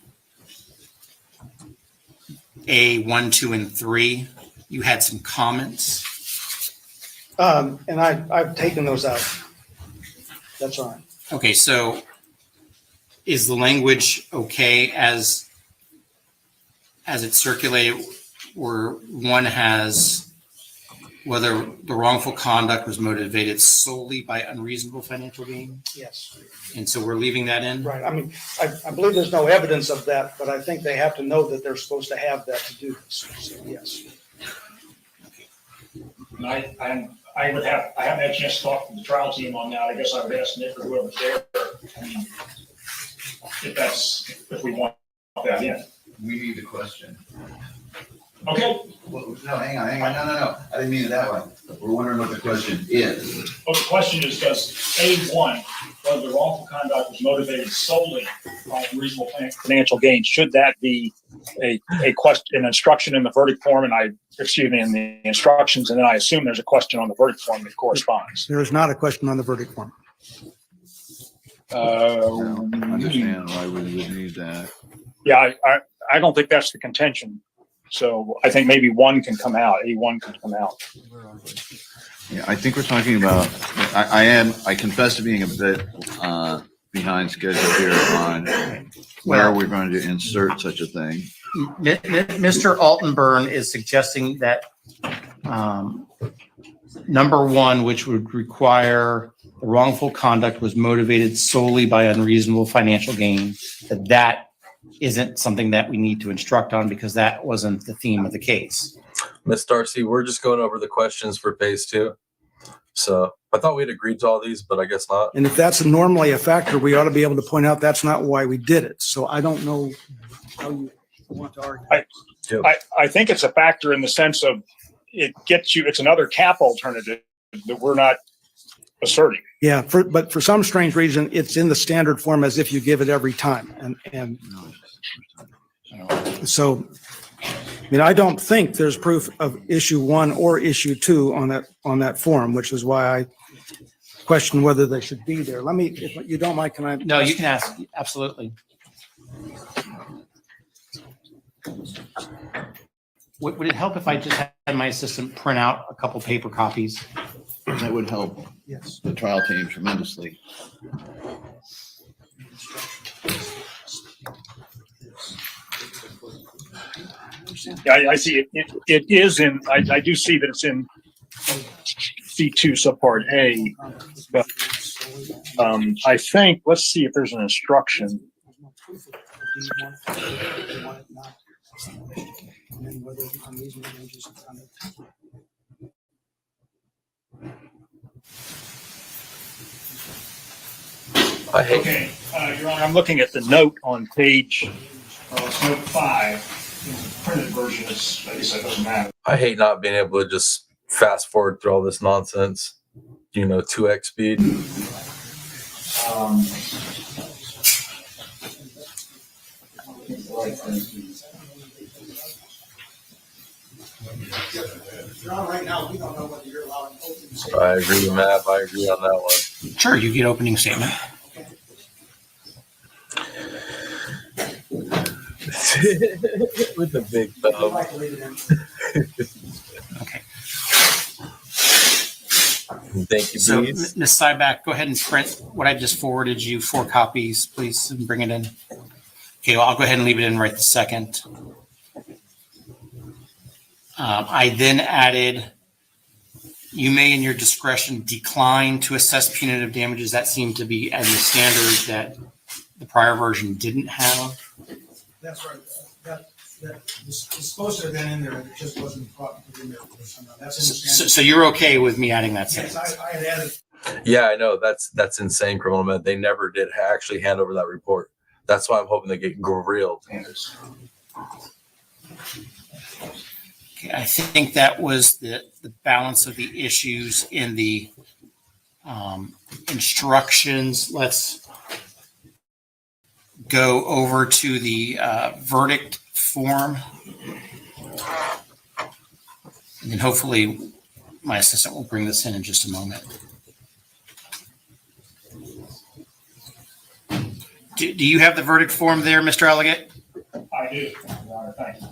A1, 2, and 3, you had some comments. And I've taken those out. That's all right. Okay, so is the language okay as it's circulated, where one has whether the wrongful conduct was motivated solely by unreasonable financial gain? Yes. And so we're leaving that in? Right. I mean, I believe there's no evidence of that, but I think they have to know that they're supposed to have that to do this. So, yes. And I haven't had a chance to talk to the trial team on that. I guess I would ask Nick or whoever's there. I mean, if we want that in. We need the question. Okay. Well, no, hang on. No. I didn't mean it that way. We're wondering what the question is. Well, the question is, does A1, whether the wrongful conduct was motivated solely by unreasonable financial gain, should that be a question, an instruction in the verdict form, in the instructions, and then I assume there's a question on the verdict form that corresponds. There is not a question on the verdict form. Understand why we would need that. Yeah, I don't think that's the contention. So I think maybe one can come out. A1 can come out. Yeah, I think we're talking about. I confess to being a bit behind schedule here on where we're going to insert such a thing. Mr. Altenburn is suggesting that number 1, which would require the wrongful conduct was motivated solely by unreasonable financial gain, that isn't something that we need to instruct on because that wasn't the theme of the case. Miss Darcy, we're just going over the questions for phase 2. So I thought we'd agreed to all these, but I guess not. And if that's normally a factor, we ought to be able to point out that's not why we did it. So I don't know how you want to argue. I think it's a factor in the sense of it gets you, it's another cap alternative that we're not asserting. Yeah, but for some strange reason, it's in the standard form as if you give it every time. And so, I mean, I don't think there's proof of issue 1 or issue 2 on that form, which is why I question whether they should be there. Let me, if you don't mind, can I? No, you can ask. Absolutely. Would it help if I just had my assistant print out a couple paper copies? That would help Yes. the trial team tremendously. Yeah, I see it is in, I do see that it's in C2 subpart A, but I think, let's see if there's an instruction. Okay, Your Honor, I'm looking at the note on page, it's note 5. The printed version is, I guess that doesn't matter. I hate not being able to just fast forward through all this nonsense, 2x speed. Your Honor, right now, we don't know whether you're allowing opening statements. I agree with Matt. I agree on that one. Sure, you get opening statement. With the big I'd thumb. like to leave it in. Okay. Thank you, So, Bees. Ms. Syback, go ahead and print what I just forwarded you, 4 copies, please, and bring it in. Okay, well, I'll go ahead and leave it in right this second. I then added, you may in your discretion decline to assess punitive damages. That seemed to be as a standard that the prior version didn't have. That's right. That was supposed to have been in there, and it just wasn't put in there for some, that's in the standard. So you're okay with me adding that Yes, sentence? I had added, Yeah, I know. That's insane, criminal man. They never did actually hand over that report. That's why I'm hoping they get grilled. Okay, I think that was the balance of the issues in the instructions. Let's go over to the verdict form. And then hopefully my assistant will bring this in just a moment. Do you have the verdict form there, Mr. Elegant? I do, Your Honor, thank you.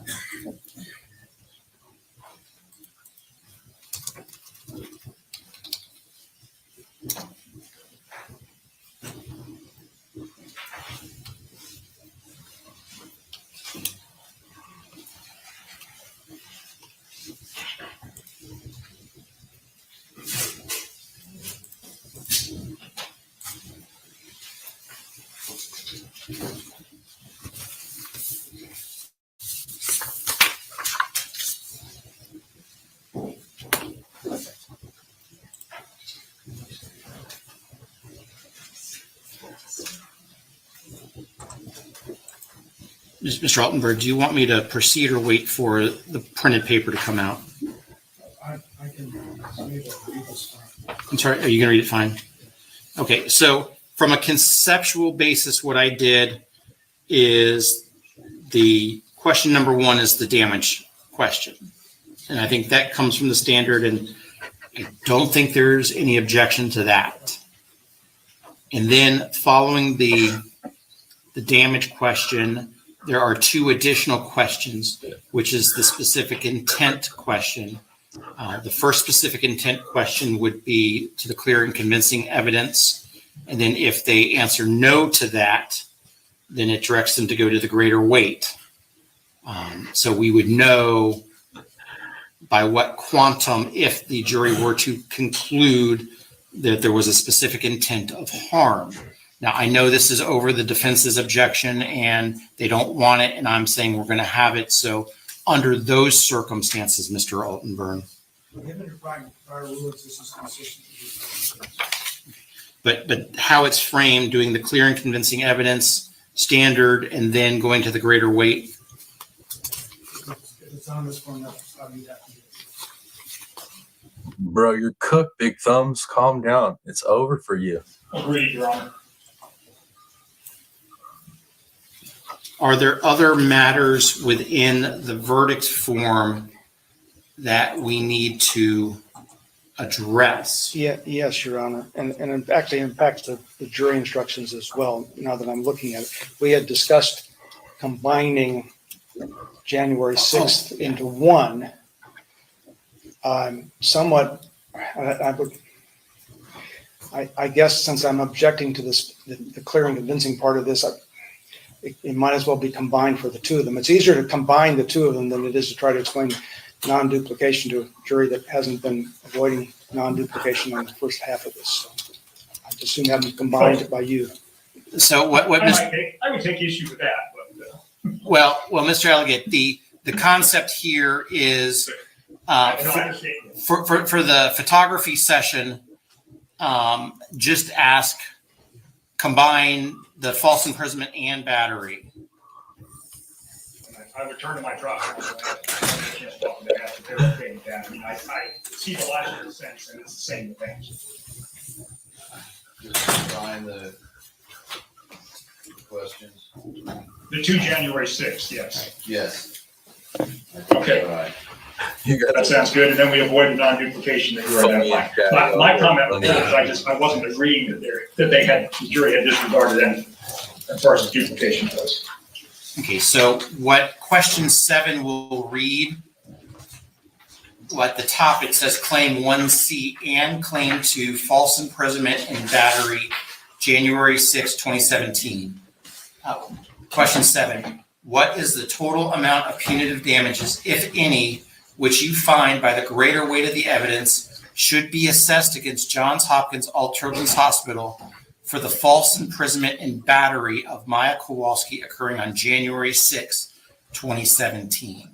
Mr. Altenberg, do you want me to proceed or wait for the printed paper to come out? I can read this. I'm sorry, are you going to read it fine? Okay, so from a conceptual basis, what I did is the question number 1 is the damage question. And I think that comes from the standard, and I don't think there's any objection to that. And then following the damage question, there are 2 additional questions, which is the specific intent question. The first specific intent question would be to the clear and convincing evidence. And then if they answer no to that, then it directs them to go to the greater weight. So we would know by what quantum if the jury were to conclude that there was a specific intent of harm. Now, I know this is over the defense's objection and they don't want it, and I'm saying we're going to have it. So under those circumstances, Mr. Altenburn. Given your prior rulings, this is consistent. But how it's framed, doing the clear and convincing evidence standard and then going to the greater weight. It's on this form, that's how you have to do it. Bro, you're cooked, big thumbs. Calm down. It's over for you. Agreed, Your Honor. Are there other matters within the verdict form that we need to address? Yes, Your Honor. And it actually impacts the jury instructions as well, now that I'm looking at it. We had discussed combining January 6th into one. Somewhat, I guess since I'm objecting to this, the clear and convincing part of this, it might as well be combined for the 2 of them. It's easier to combine the 2 of them than it is to try to explain non-duplication to a jury that hasn't been avoiding non-duplication on the first half of this. So I just assume having combined it by you. So what I would take issue with that, but. well, Mr. Elegant, the concept here is I understand. for the photography session, just ask, combine the false imprisonment and battery. I return to my truck. I mean, I see the logical sense, and it's the same thing. Just find the questions. The 2 January 6th, yes. Yes. Okay, You that got sounds good, and then we avoid the non-duplication that you were identifying. My comment was that I wasn't agreeing that the jury had disregarded anything as far as the duplication goes. Okay, so what question 7 will read, at the top it says claim 1C and claim 2, false imprisonment and battery, January 6, 2017. Question 7, what is the total amount of punitive damages, if any, which you find by the greater weight of the evidence should be assessed against Johns Hopkins Children's Hospital for the false imprisonment and battery of Maya Kowalski occurring on January 6, 2017?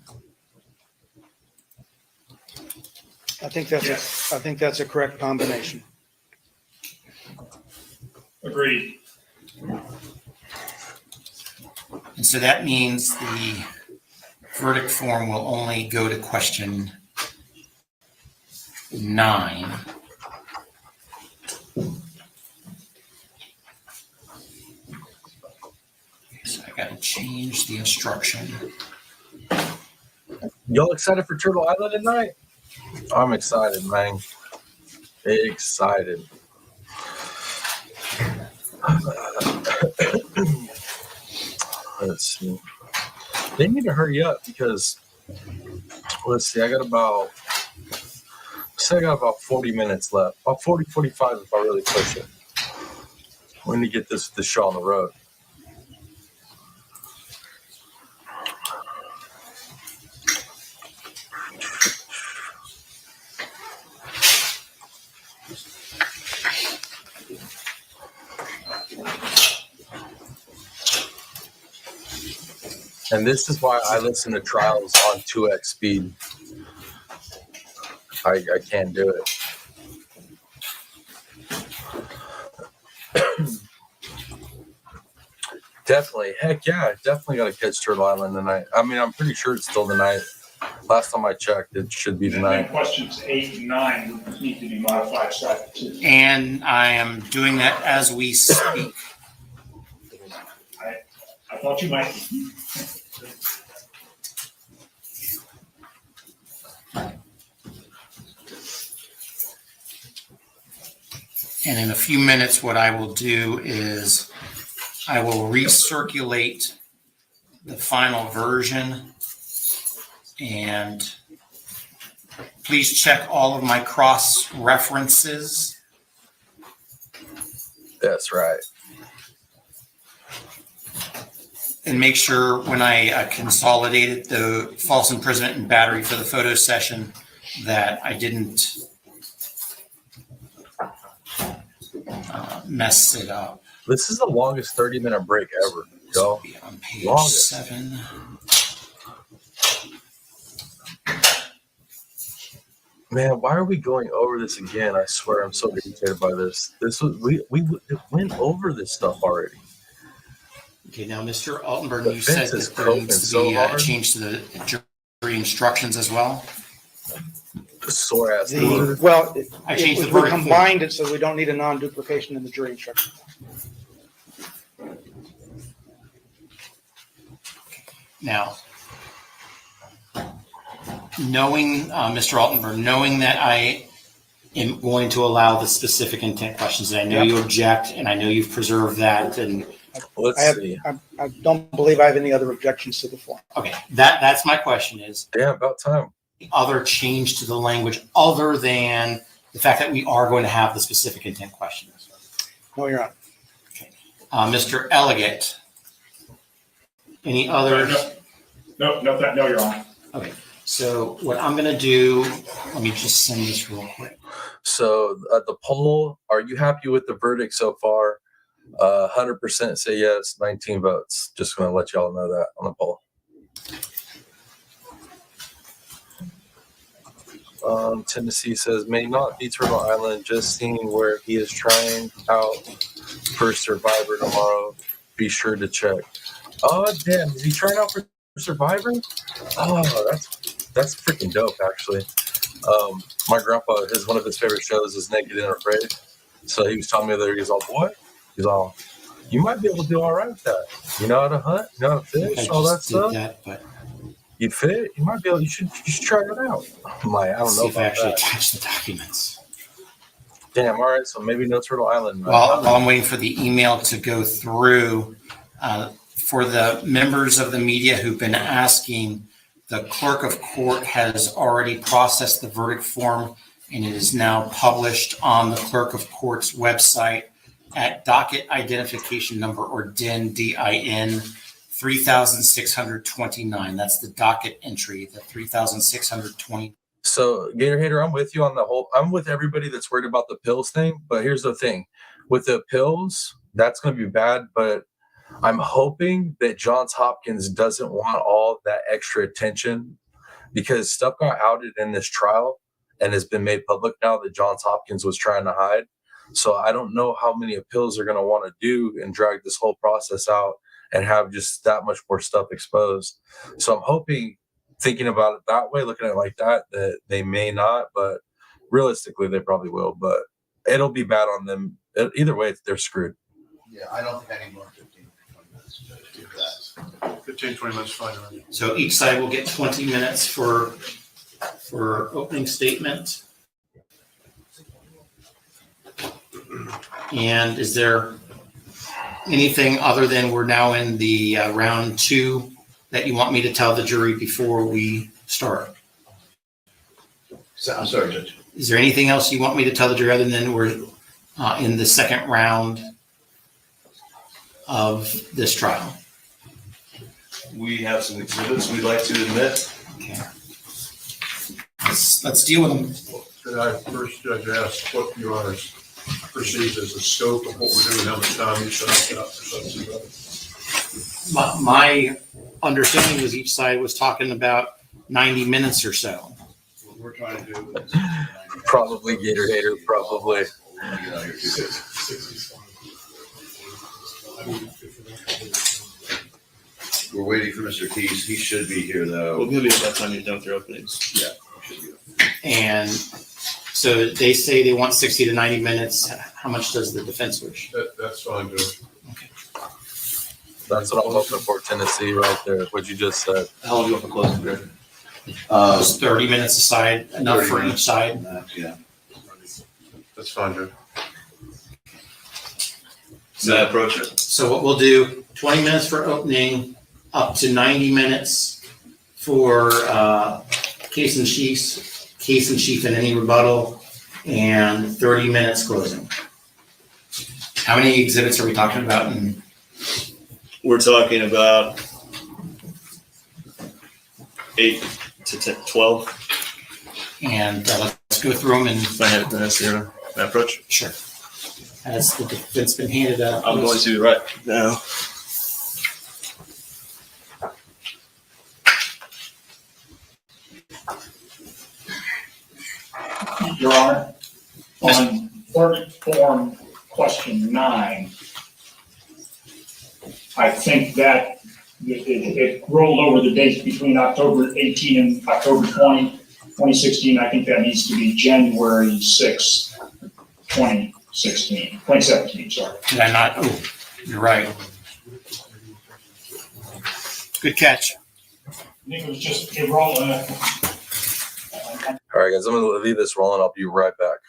I think that's a correct combination. Agreed. And so that means the verdict form will only go to question 9. So I got to change the instruction. Y'all excited for Turtle Island tonight? I'm excited, man. Excited. Let's see. They need to hurry up because, let's see, I got about 40 minutes left. About 40, 45 if I really push it. We need to get this show on the road. And this is why I listen to trials on 2x speed. I can't do it. Definitely. Heck yeah. Definitely got to catch Turtle Island tonight. I mean, I'm pretty sure it's still tonight. Last time I checked, it should be And tonight. then questions 8 and 9 need to be modified slightly too. And I am doing that as we speak. I thought you might. And in a few minutes, what I will do is I will recirculate the final version, and please check all of my cross references. That's right. And make sure when I consolidated the false imprisonment and battery for the photo session that I didn't mess it up. This is the longest 30-minute break ever. Go. Be on page Longest. 7. Man, why are we going over this again? I swear I'm so irritated by this. We went over this stuff already. Okay, now, Mr. Altenberg, The you said fence is that there coping needs to so be hard. a change to the jury instructions as well. Sore ass. Well, I changed the we verdict form. combined it so we don't need a non-duplication in the jury instruction. Now, knowing, Mr. Altenberg, knowing that I am going to allow the specific intent questions, and I know you object, and I know you've preserved that, and Let's see. I don't believe I have any other objections to the form. okay, that's my question is, Yeah, about time. other change to the language other than the fact that we are going to have the specific intent questions. No, Your Honor. Mr. Elegant, any other? No, Your Honor. Okay, so what I'm going to do, let me just send this real quick. So the poll, are you happy with the verdict so far? 100% say yes, 19 votes. Just going to let y'all know that on the poll. Tennessee says, may not be Turtle Island, just seeing where he is trying out for Survivor tomorrow. Be sure to check. Oh, damn. Is he trying out for Survivor? Oh, that's freaking dope, actually. My grandpa, one of his favorite shows is Naked and Afraid. So he was telling me that he's all, boy, he's all, you might be able to do all right with that. You know how to hunt, you know how to fish, all that stuff. That, but you fit, you might be able, you should try it out. I'm like, I don't See know if I about actually that. attach the documents. Damn, all right, so maybe no Turtle Island. While I'm waiting for the email to go through, for the members of the media who've been asking, the clerk of court has already processed the verdict form, and it is now published on the clerk of court's website at docket identification number, or DIN, DIN 3629. That's the docket entry, the 3620. So Gator Hater, I'm with you on the whole, I'm with everybody that's worried about the pills thing, but here's the thing. With the pills, that's going to be bad, but I'm hoping that Johns Hopkins doesn't want all that extra attention, because stuff got outed in this trial and has been made public now that Johns Hopkins was trying to hide. So I don't know how many appeals they're going to want to do and drag this whole process out and have just that much more stuff exposed. So I'm hoping, thinking about it that way, looking at it like that, that they may not, but realistically they probably will. But it'll be bad on them. Either way, they're screwed. Yeah, I don't think I need more than 15, 20 minutes to do that. 15, 20 minutes, fine. So each side will get 20 minutes for opening statement. And is there anything other than we're now in the round two that you want me to tell the jury before we start? So, I'm sorry, Judge. Is there anything else you want me to tell the jury other than we're in the second round of this trial? We have some exhibits we'd like to admit. Okay. Let's deal with them. Could I first, Judge, ask what you are perceived as the scope of what we're doing, how much time you set up for something? My understanding was each side was talking about 90 minutes or so. What we're trying to do is Probably Gator Hater, probably. get out here too. We're waiting for Mr. Keys. He should be here though. We'll give you that time you're done with your openings. Yeah, he should be. And so they say they want 60 to 90 minutes. How much does the defense wish? That's fine, Judge. That's what I'm looking for, Tennessee, right there, what you just said. How long do you want for closing, Greg? Just 30 minutes aside, enough 30 for minutes. each side. Yeah. That's fine, Judge. So- May I approach it? So what we'll do, 20 minutes for opening, up to 90 minutes for case in chief and any rebuttal, and 30 minutes closing. How many exhibits are we talking about? And We're talking about 8 to 10, 12. Let's go through them and If I have this here, may I approach? sure. Has the defense been handed up? I'm going to right now. Your Honor, on verdict form question 9, I think that it rolled over the dates between October 18 and October 20, 2016. I think that needs to be January 6, 2017, sorry. Did I not? Oh, you're right. Good catch. I think it was just, it rolled, All right, guys, I'm going to leave this rolling. I'll be right back.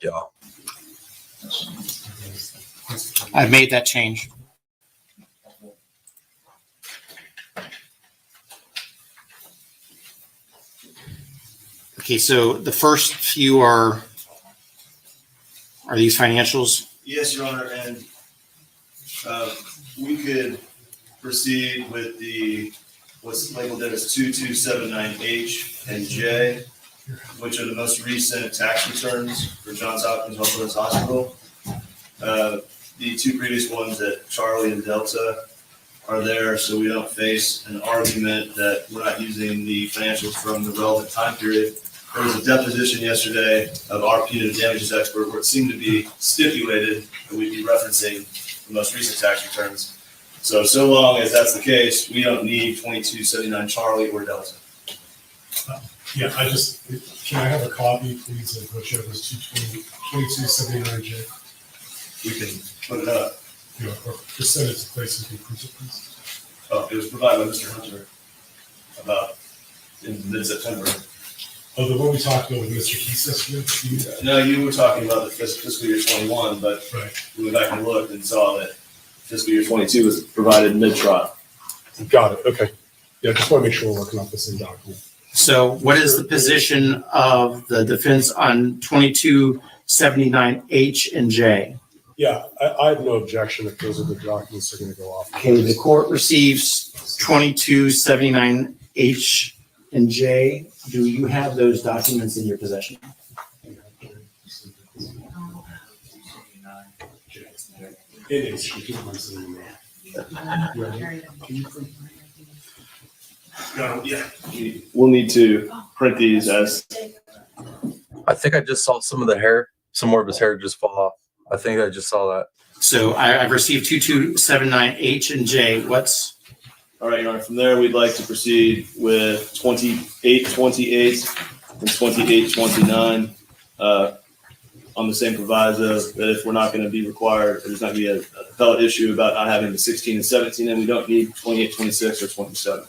Y'all. I've made that change. Okay, so the first few are these financials? Yes, Your Honor, and we could proceed with the, what's labeled as 2279H and J, which are the most recent tax returns for Johns Hopkins Children's Hospital. The two previous ones at Charlie and Delta are there, so we don't face an argument that we're not using the financials from the relevant time period. There was a deposition yesterday of our punitive damages expert where it seemed to be stipulated that we'd be referencing the most recent tax returns. So long as that's the case, we don't need 2279 Charlie or Delta. Yeah, can I have a copy, please, of whichever's 2279J? We can put it up. You know, or just send it to places who print it, please. Oh, it was provided by Mr. Hunter. about in mid-September. Oh, the one we talked about with Mr. Keith yesterday? No, you were talking about the fiscal year 21, but Right. we went back and looked and saw that fiscal year 22 was provided mid-trial. Got it, okay. Yeah, just want to make sure we're working off the same document. So what is the position of the defense on 2279H and J? Yeah, I have no objection if those are the documents that are going to go off. Okay, the court receives 2279H and J. Do you have those documents in your possession? It is. You keep on saying that. Yeah. We'll need to print these as. I think I just saw some of the hair, some more of his hair just fall off. I think I just saw that. So I've received 2279H and J. What's? All right, Your Honor. From there, we'd like to proceed with 2828 and 2829 on the same proviso that if we're not going to be required, there's not going to be an appellate issue about not having the 16 and 17, and we don't need 2826 or 27.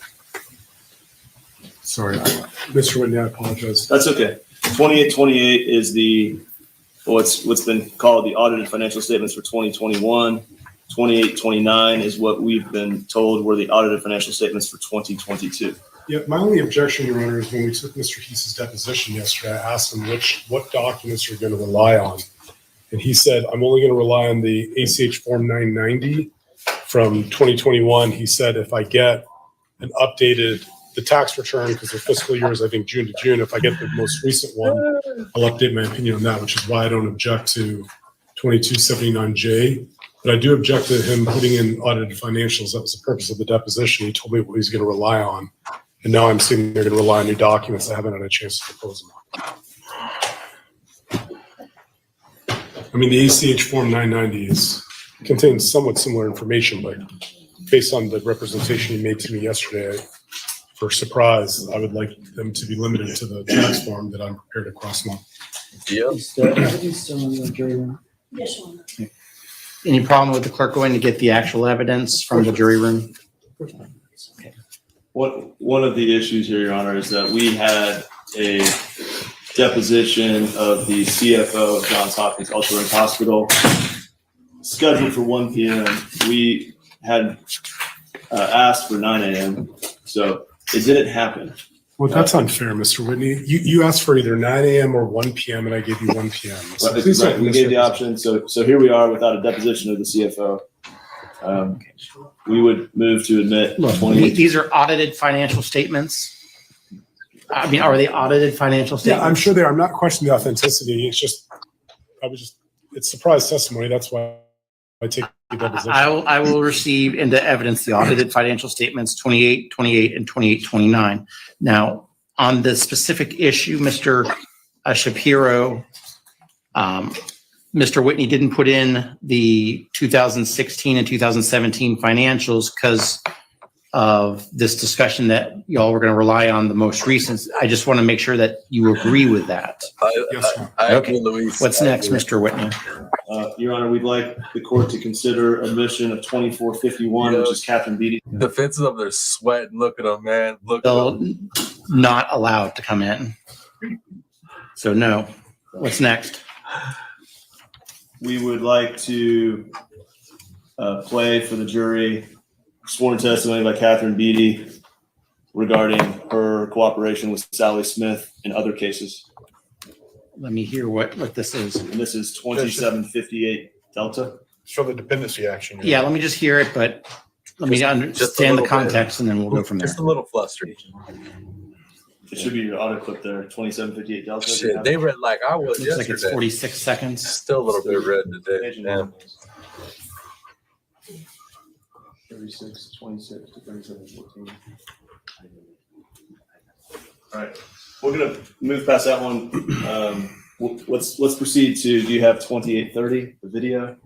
Sorry, Mr. Whitney, I apologize. That's okay. 2828 is what's been called the audited financial statements for 2021. 2829 is what we've been told were the audited financial statements for 2022. Yeah, my only objection, Your Honor, is when we took Mr. Heath's deposition yesterday, I asked him what documents you're going to rely on. And he said, I'm only going to rely on the ACH Form 990 from 2021. He said, if I get an updated, the tax return, because the fiscal year is, I think, June to June, if I get the most recent one, I'll update my opinion on that, which is why I don't object to 2279J. But I do object to him putting in audited financials. That was the purpose of the deposition. He told me what he's going to rely on. And now I'm seeing they're going to rely on new documents. I haven't had a chance to propose them. I mean, the ACH Form 990 contains somewhat similar information, but based on the representation you made to me yesterday, for surprise, I would like them to be limited to the tax form that I'm prepared to cross them. Yep. Any problem with the clerk going to get the actual evidence from the jury room? One of the issues here, Your Honor, is that we had a deposition of the CFO of Johns Hopkins Ultra Hospital scheduled for 1 p.m. We had asked for 9 a.m., so it didn't happen. Well, that's unfair, Mr. Whitney. You asked for either 9 a.m. or 1 p.m., and I gave you 1 p.m. So Right, we gave the option, so here we are without a deposition of the CFO. We would move to admit 28. These are audited financial statements. I mean, are they audited financial Yeah, statements? I'm sure they are. I'm not questioning the authenticity. It's just, it's surprise testimony. That's why I take the deposition. I will receive into evidence the audited financial statements 2828 and 2829. Now, on the specific issue, Mr. Shapiro, Mr. Whitney didn't put in the 2016 and 2017 financials because of this discussion that y'all were going to rely on the most recent. I just want to make sure that you agree with that. I agree, Luis. What's next, Mr. Whitney? Your Honor, we'd like the court to consider admission of 2451, which is Catherine Beatty. Defensive of their sweat. Look at them, man. Look at They'll them. not allowed to come in. So no. What's next? We would like to play for the jury sworn testimony by Catherine Beatty regarding her cooperation with Sally Smith in other cases. Let me hear what this is. And this is 2758 Delta. Show the dependency action. Yeah, let me just hear it, but let me Just a understand the little bit. context and then we'll go from there. Just a little flustered. It should be your auto clip there, 2758 Delta. Shit, they read like I was Looks like it's yesterday. 46 seconds. Still a little bit red today. Damn. 36, 26 to 37, 14. All right, we're gonna move past that one. Let's proceed to, do you have 2830, the video?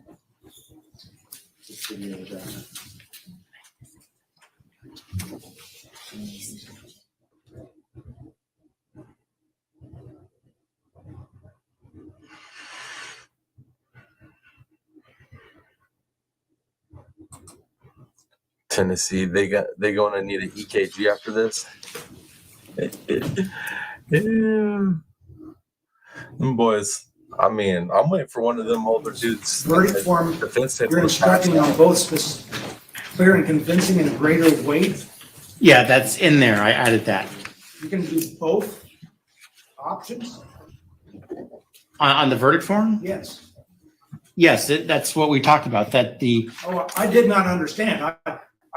Tennessee, they're going to need an EKG after this. Yeah. Them boys. I mean, I'm waiting for one of them older dudes. Verdict form, Defense you're instructing on both clear and convincing and greater weight. Yeah, that's in there. I added that. You can do both options? On the verdict form? Yes. Yes, that's what we talked about, that the, Oh, I did not understand.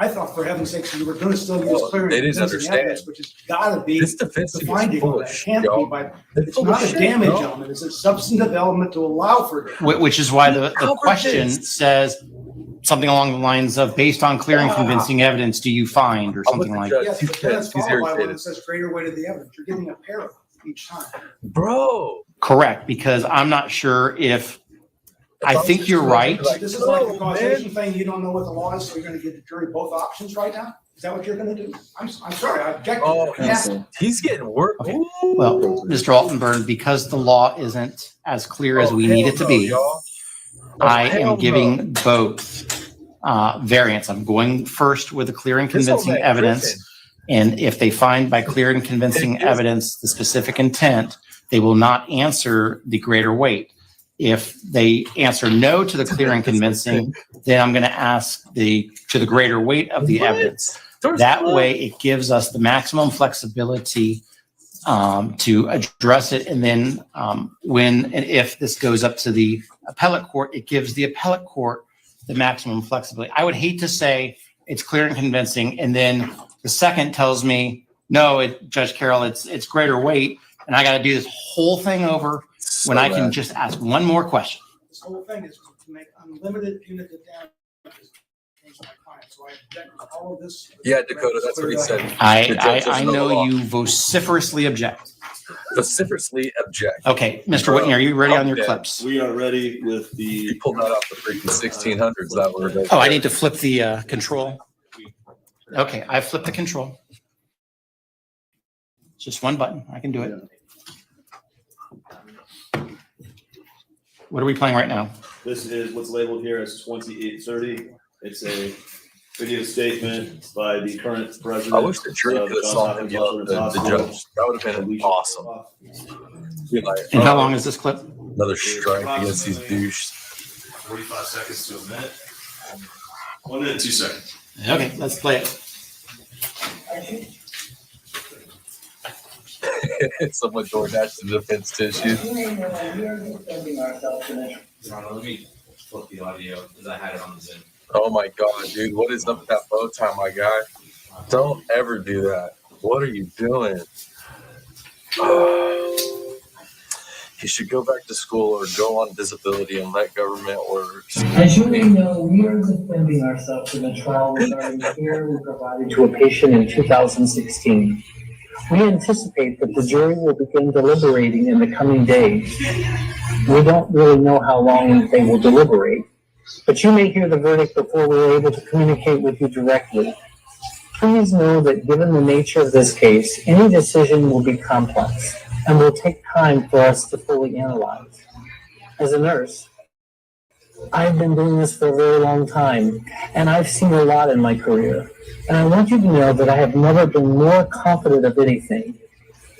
I thought, for heaven's sakes, you were going to still use clear and they didn't convincing understand. evidence, which has got to be This defense the team finding is on full that. of It shit, can't be y'all. by, They're it's full of not a shit, damage bro. element, it's a substantive element to allow for it. which is why the covered question this. says something along the lines of, based on clear and convincing evidence, do you find, or I'm with something the like judge. Yes, He's but then it's pissed. He's followed by one irritated. that says greater weight of the evidence. You're getting a pair each time. Bro. Correct, because I'm not sure if, I think you're right. Like, This is like the oh, causation thing, you don't know what the law is, so you're gonna give the jury both options right now? Is that what you're gonna do? I'm sorry, I object to Oh, that. he's getting work. Okay. Ooh. Well, Mr. Altenburn, because the law isn't as clear as we hell need it to no, be, y'all. I hell am giving both variants. I'm going first with the clear and This old convincing man evidence. tripping. And if they find by clear and convincing evidence the specific intent, they will not answer the greater weight. If they answer no to the clear and convincing, then I'm going to ask to the greater weight of the What? evidence. That way, it gives us the maximum flexibility to address it. And then when and if this goes up to the appellate court, it gives the appellate court the maximum flexibility. I would hate to say it's clear and convincing, and then the second tells me, no, Judge Carroll, it's greater weight, and I got to do this whole thing over when I can just ask one more question. This whole thing is to make unlimited punitive damages against my client, so I object to all of this. Yeah, Dakota, that's what he said. The I judge doesn't know the know law. you vociferously object. Vociferously object. Okay, Mr. Whitney, are you ready on your Okay. clips? We are ready with He the, pulled that off the freaking 1600s. That word. Oh, I need to flip the control. Okay, I flipped the control. Just one button. I can do it. What are we playing right now? this is what's labeled here as 2830. It's a video statement by the current president. I wish the jury of could have Johns saw him Hopkins yell at the Hospital. judge. That would have been awesome. Be like, And how oh, long is this clip? another strike against these douches. 45 seconds to a minute. 1 minute, 2 seconds. Okay, let's play it. Someone DoorDash the defense tissues. Your Honor, let me flip the audio because I had it on the Zoom. Oh my god, dude, what is up with that bow tie, my guy? Don't ever do that. What are you doing? He should go back to school or go on disability and let government orders. As you may know, we are defending ourselves in a trial regarding care we provided to a patient in 2016. We anticipate that the jury will begin deliberating in the coming days. We don't really know how long they will deliberate, but you may hear the verdict before we're able to communicate with you directly. Please know that given the nature of this case, any decision will be complex and will take time for us to fully analyze. As a nurse, I've been doing this for a very long time, and I've seen a lot in my career. And I want you to know that I have never been more confident of anything,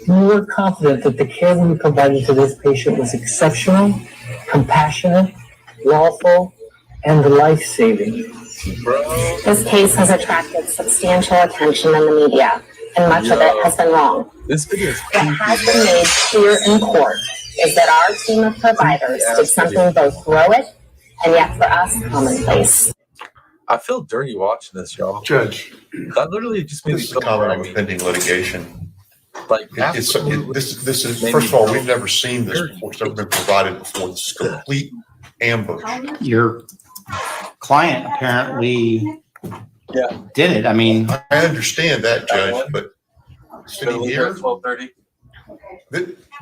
more confident that the care we provided to this patient was exceptional, compassionate, lawful, and life-saving. This case has attracted substantial attention in the media, and much of it has been wrong. This video is What has been made clear in court is that our team of providers did something both heroic and yet for us commonplace. I feel dirty watching this, y'all. Judge, That literally just made me this is feel a comment bad. on pending litigation. Like, This is, first of all, we've never seen this before. It's never been provided before. This is complete ambush. Your client apparently did it. I mean, I understand that, Judge, but sitting here, 12:30.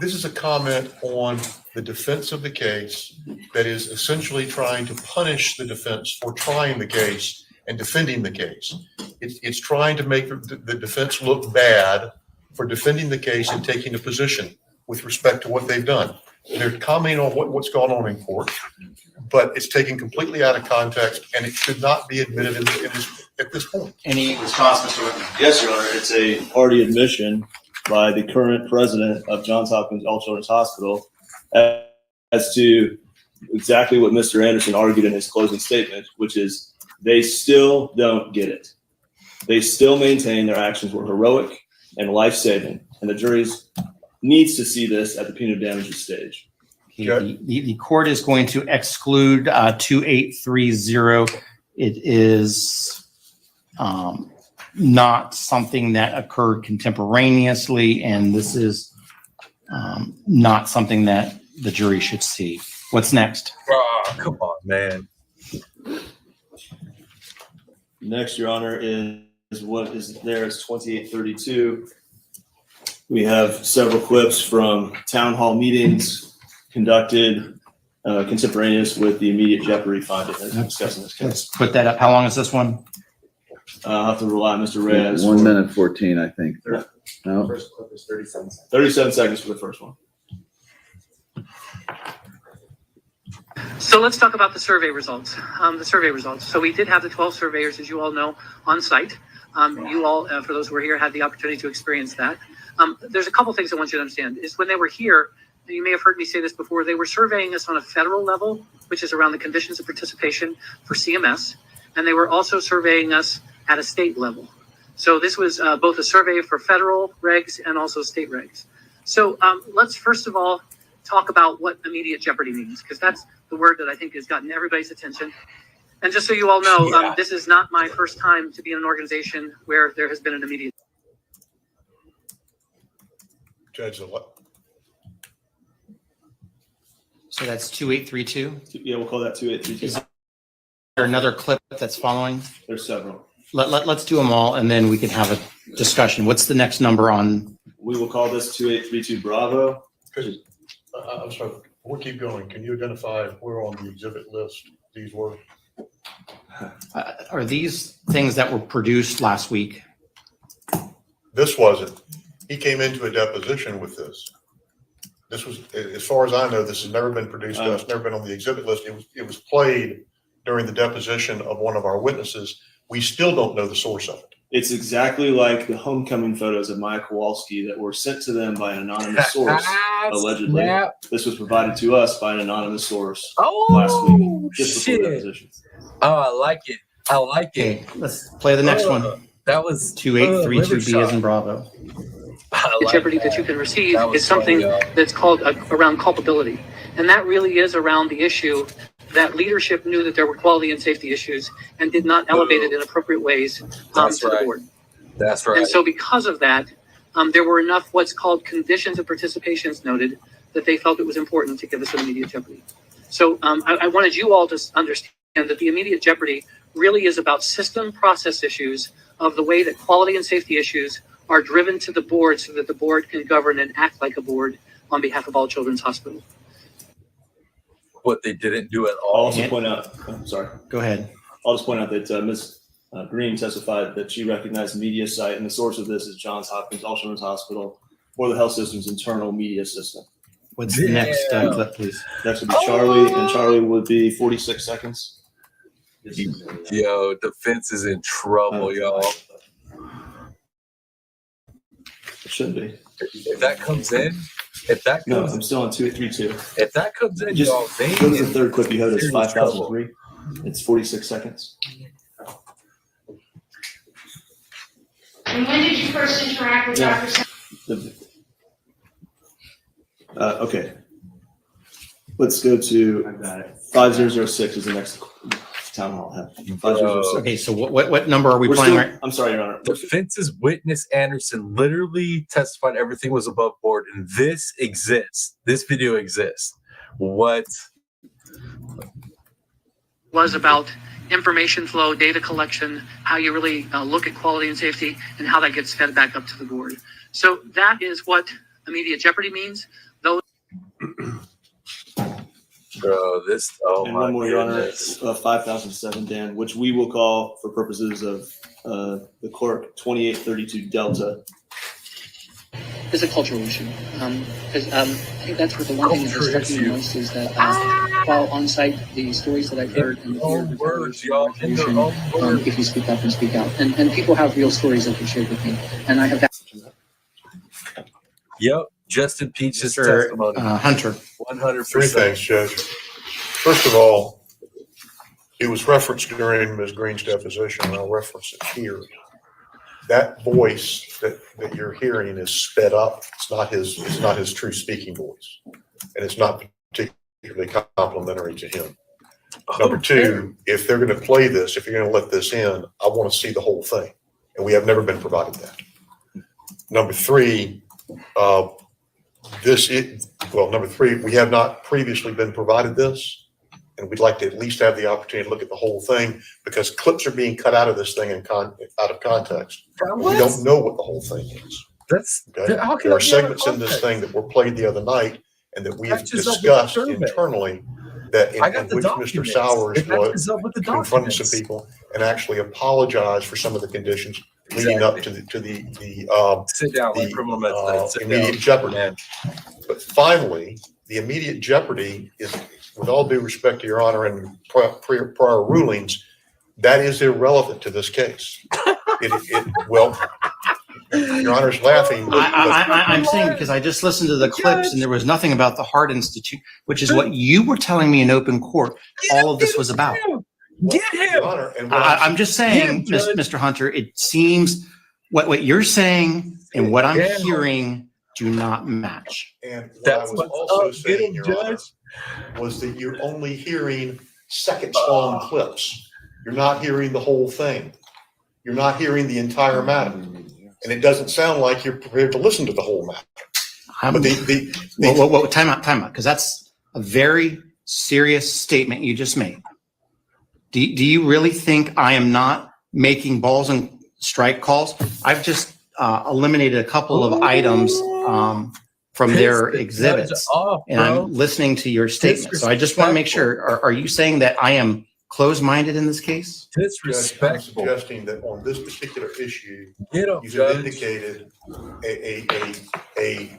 this is a comment on the defense of the case that is essentially trying to punish the defense for trying the case and defending the case. It's trying to make the defense look bad for defending the case and taking a position with respect to what they've done. They're commenting on what's gone on in court, but it's taken completely out of context, and it should not be admitted in this at this point. Any response, Mr. Whitman? Yes, Your Honor. It's a party admission by the current president of Johns Hopkins All Children's Hospital as to exactly what Mr. Anderson argued in his closing statement, which is they still don't get it. They still maintain their actions were heroic and life-saving, and the jury needs to see this at the punitive damages stage. Okay, the court is going to exclude 2830. It is not something that occurred contemporaneously, and this is not something that the jury should see. What's next? Oh, come on, man. Next, Your Honor, is what is there is 2832. We have several clips from town hall meetings conducted contemporaneous with the immediate jeopardy finding as discussed in this case. Let's put that up. How long is this one? I'll have to rely on Mr. Reyes. 1 minute 14, I think. No? First clip is 37 seconds. 37 seconds for the first one. So let's talk about the survey results. So we did have the 12 surveyors, as you all know, on site. You all, for those who were here, had the opportunity to experience that. There's a couple things I want you to understand. Is when they were here, you may have heard me say this before, they were surveying us on a federal level, which is around the conditions of participation for CMS, and they were also surveying us at a state level. So this was both a survey for federal regs and also state regs. So let's first of all talk about what immediate jeopardy means, because that's the word that I think has gotten everybody's attention. And just so you all know, this is not my first time to be in an organization where there has been an immediate. Judge, So that's 2832. Yeah, we'll call that 2832. Is there another clip that's following? There's several. Let's do them all, and then we can have a discussion. What's the next number on? We will call this 2832 Bravo. I'm sorry, before we keep going, can you identify where on the exhibit list these were? Are these things that were produced last week? This wasn't. He came into a deposition with this. This was, as far as I know, this has never been produced to us, never been on the exhibit list. It was played during the deposition of one of our witnesses. We still don't know the source of it. It's exactly like the homecoming photos of Maya Kowalski that were sent to them by an anonymous source, allegedly. This was provided to us by an anonymous source last week, just before deposition. Oh, I like it. I like it. Okay, let's play the next one. That was 2832B as in Bravo. The jeopardy that you can receive is something that's called around culpability. And that really is around the issue that leadership knew that there were quality and safety issues and did not elevate it in appropriate ways to the board. That's right. And so because of that, there were enough what's called conditions of participations noted that they felt it was important to give us an immediate jeopardy. So I wanted you all to understand that the immediate jeopardy really is about system process issues of the way that quality and safety issues are driven to the board so that the board can govern and act like a board on behalf of All Children's Hospital. What they didn't do at all. I'll also point out, Go ahead. I'll just point out that Ms. Green testified that she recognized media site, and the source of this is Johns Hopkins All Children's Hospital or the health system's internal media system. What's the next clip, please? Next would be Charlie, and Charlie would be 46 seconds. Yo, defense is in trouble, y'all. It should be. If that comes in, no, I'm still on 2832. If that comes in, just y'all, go to the third clip you had. It's 5003. It's 46 seconds. And when did you first interact with Dr. Okay. Let's go to 5006 is the next town hall. 5006. Okay, so what number are we playing right? I'm sorry, Your Honor. Defense's witness Anderson literally testified everything was above board, and this exists. This video exists. What? Was about information flow, data collection, how you really look at quality and safety, and how that gets fed back up to the board. So that is what immediate jeopardy means. Those. Bro, this, oh and my one more, Your Honor, goodness. 5007, Dan, which we will call, for purposes of the court, 2832 Delta. It's a cultural issue. Because I think that's what the one thing that struck me most is that while on site the stories that I've heard and own words, y'all. In their own words. if you speak up and speak out. And people have real stories that they shared with me. And I have that. Yep, just impeach his Mr. testimony. Hunter. 100%. Three things, Judge. First of all, it was referenced during Ms. Green's deposition, and I'll reference it here. That voice that you're hearing is sped up. It's not his true speaking voice, and it's not particularly complimentary to him. Number two, if they're going to play this, if you're going to let this in, I want to see the whole thing, and we have never been provided that. Number three, number three, we have not previously been provided this, and we'd like to at least have the opportunity to look at the whole thing, because clips are being cut out of this thing and out of context. We don't know what the whole thing is. Okay? There are segments in this thing that were played the other night and that we have discussed internally that in which Mr. Sowers was confronting some people and actually apologized for some of the conditions leading up to the sit down, like criminal meds, immediate jeopardy. But finally, the immediate jeopardy is, with all due respect to Your Honor and prior rulings, that is irrelevant to this case. Well, Your Honor's laughing. I'm saying because I just listened to the clips and there was nothing about the Heart Institute, which is what you were telling me in open court. All of this was about. Get him. Your Honor, and I'm just saying, Mr. Hunter, it seems what you're saying and what I'm hearing do not match. And what I was also saying, Your Honor, was that you're only hearing seconds-long clips. You're not hearing the whole thing. You're not hearing the entire matter. And it doesn't sound like you're prepared to listen to the whole matter. Time out, because that's a very serious statement you just made. Do you really think I am not making balls and strike calls? I've just eliminated a couple of items from their exhibits, and I'm listening to your statement. So I just want to make sure, are you saying that I am closed-minded in this case? Disrespectful. I'm suggesting that on this particular issue, you've indicated a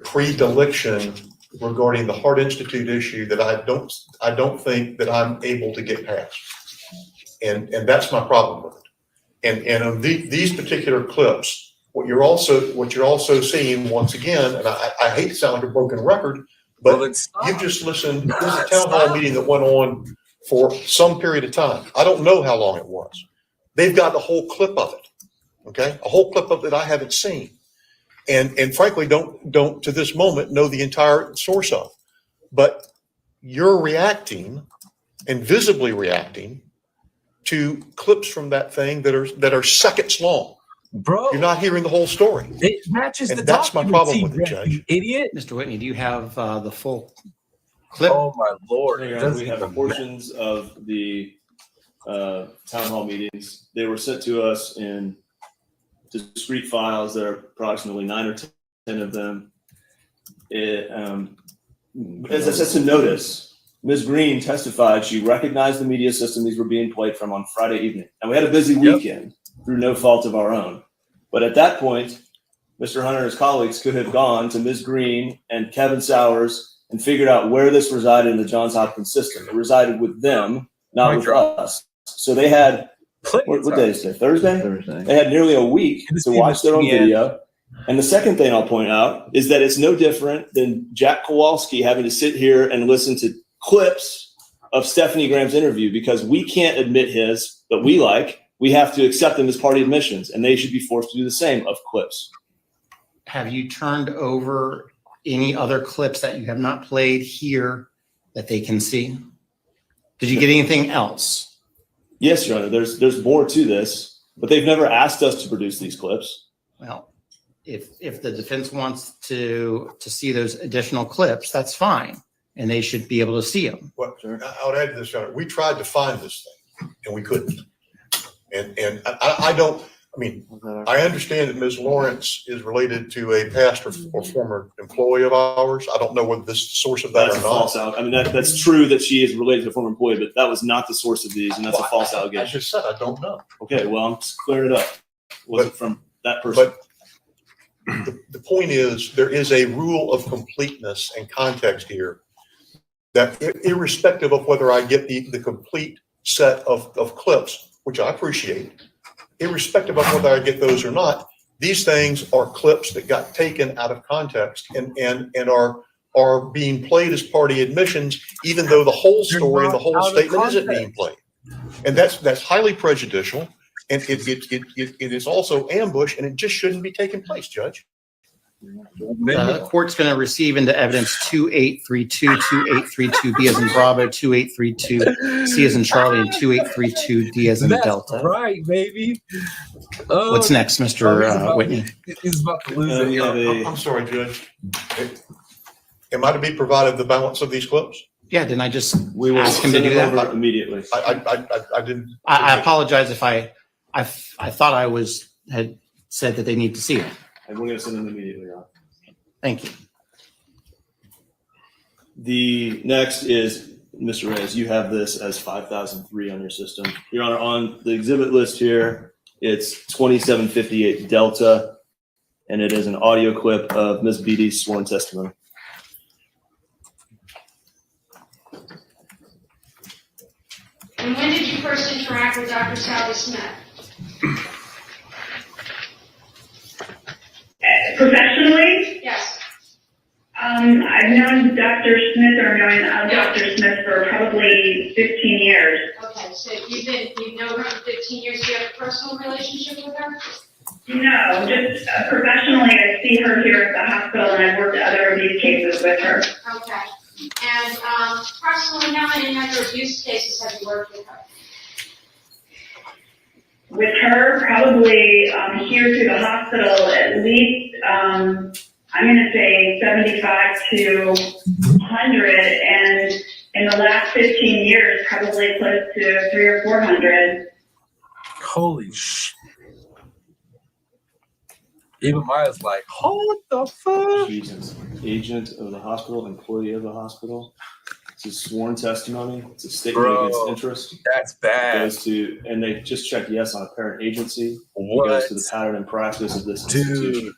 predilection regarding the Heart Institute issue that I don't think that I'm able to get past, and that's my problem with it. And on these particular clips, what you're also seeing once again, and I hate to sound like a broken record, but you've just listened. This is a town hall meeting that went on for some period of time. I don't know how long it was. They've got a whole clip of it. Okay, a whole clip of it I haven't seen. And frankly, don't to this moment know the entire source of. But you're reacting and visibly reacting to clips from that thing that are seconds long. Bro, you're not hearing the whole story. It matches and the that's my problem with it, Judge. Idiot. Mr. Whitney, do you have the full clip? Oh my Lord. We have portions of the town hall meetings. They were sent to us in discrete files. There are approximately 9 or 10 of them. As I said to notice, Ms. Green testified she recognized the media system these were being played from on Friday evening. And we had a busy weekend through no fault of our own. But at that point, Mr. Hunter and his colleagues could have gone to Ms. Green and Kevin Sowers and figured out where this resided in the Johns Hopkins system. It resided with them, not with us. So they had, what day is it? Thursday? They had nearly a week to watch their own video. And the second thing I'll point out is that it's no different than Jack Kowalski having to sit here and listen to clips of Stephanie Graham's interview, because we can't admit his that we like. We have to accept them as party admissions, and they should be forced to do the same of clips. Have you turned over any other clips that you have not played here that they can see? Did you get anything else? Yes, Your Honor. There's more to this, but they've never asked us to produce these clips. Well, if the defense wants to see those additional clips, that's fine, and they should be able to see them. Well, I would add to this, Your Honor. We tried to find this thing, and we couldn't. And I don't. I mean, I understand that Ms. Lawrence is related to a past or former employee of ours. I don't know whether this is the source of that or not. False out. I mean, that's true that she is related to a former employee, but that was not the source of these, and that's a false allegation. I just said I don't know. Okay, well, I'm just clearing it up. Was it from that person? But the point is, there is a rule of completeness and context here that irrespective of whether I get the complete set of clips, which I appreciate, irrespective of whether I get those or not, these things are clips that got taken out of context and are being played as party admissions, even though the whole story and the whole statement isn't being played. And that's highly prejudicial, and it is also ambush, and it just shouldn't be taking place, Judge. The court's going to receive into evidence 2832, 2832 B as in Bravo, 2832 C as in Charlie, and 2832 D as in Delta. Right, baby. What's next, Mr. Whitney? He's about to lose it. I'm sorry, Judge. Am I to be provided the balance of these clips? Yeah, didn't I just ask him to do that? Immediately. I didn't. I apologize if I thought I had said that they need to see it. And we're going to send them immediately on. Thank you. The next is, Mr. Reyes, you have this as 5003 on your system. Your Honor, on the exhibit list here, it's 2758 Delta, and it is an audio clip of Ms. Beatty's sworn testimony. And when did you first interact with Dr. Sally Smith? Professionally? Yes. I've known Dr. Smith or known Dr. Smith for probably 15 years. Okay, so you've known her for 15 years. Do you have a personal relationship with her? No, just professionally, I see her here at the hospital, and I've worked other abuse cases with her. Okay. And approximately how many other abuse cases have you worked with her? With her, probably here to the hospital, at least, I'm going to say 75 to 100, and in the last 15 years, probably close to 300 or 400. Holy sh! Even Maya's like, what the fuck? Jesus. Agent of the hospital, employee of the hospital. It's a sworn testimony. It's a statement against interest. That's bad. It goes to, and they just checked yes on a parent agency. What? It goes to the pattern and practice of this institution.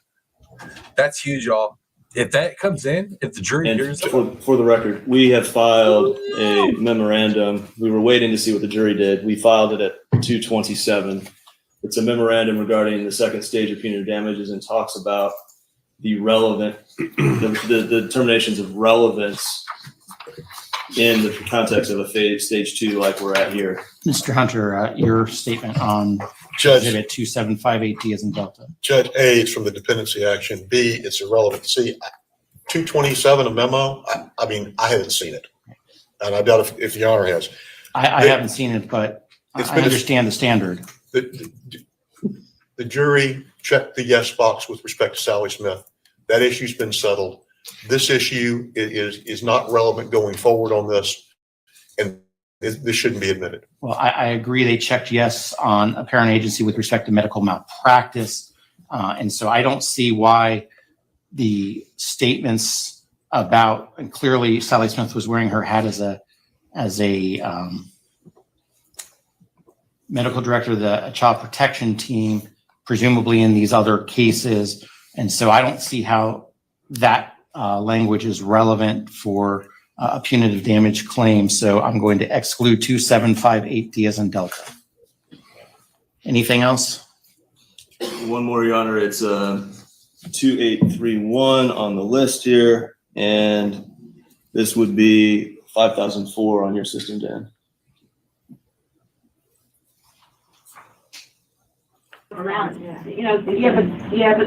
That's huge, y'all. If that comes in, if the jury And hears it, for the record, we have filed a memorandum. We were waiting to see what the jury did. We filed it at 227. It's a memorandum regarding the second stage of punitive damages and talks about the relevant, the determinations of relevance in the context of a stage 2 like we're at here. Mr. Hunter, your statement on Judge, exhibit 2758D as in Delta. Judge, A, it's from the dependency action. B, it's irrelevant. C, 227, a memo. I mean, I haven't seen it, and I doubt if the Honor has. I haven't seen it, but I understand the standard. The jury checked the yes box with respect to Sally Smith. That issue's been settled. This issue is not relevant going forward on this, and this shouldn't be admitted. Well, I agree. They checked yes on a parent agency with respect to medical malpractice. And so I don't see why the statements about, and clearly Sally Smith was wearing her hat as a medical director of the child protection team, presumably in these other cases. And so I don't see how that language is relevant for a punitive damage claim. So I'm going to exclude 2758D as in Delta. Anything else? One more, Your Honor. It's 2831 on the list here, and this would be 5004 on your system, Dan. Around, but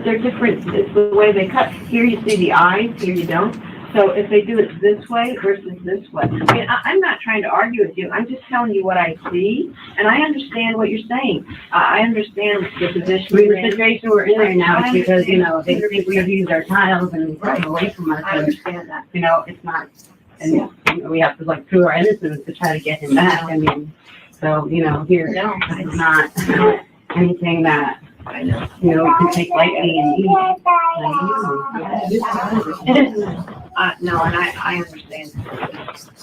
they're different. It's the way they cut. Here you see the eyes, here you don't. So if they do it this way versus this way, I mean, I'm not trying to argue with you. I'm just telling you what I see, and I understand what you're saying. I understand the position. The situation we're in right now is because, they think we abuse our child and run away from us. I understand that. It's not, and we have to prove our innocence to try to get him back. I mean, so, here, it's not anything that, we can take lightly and easy. No, and I understand.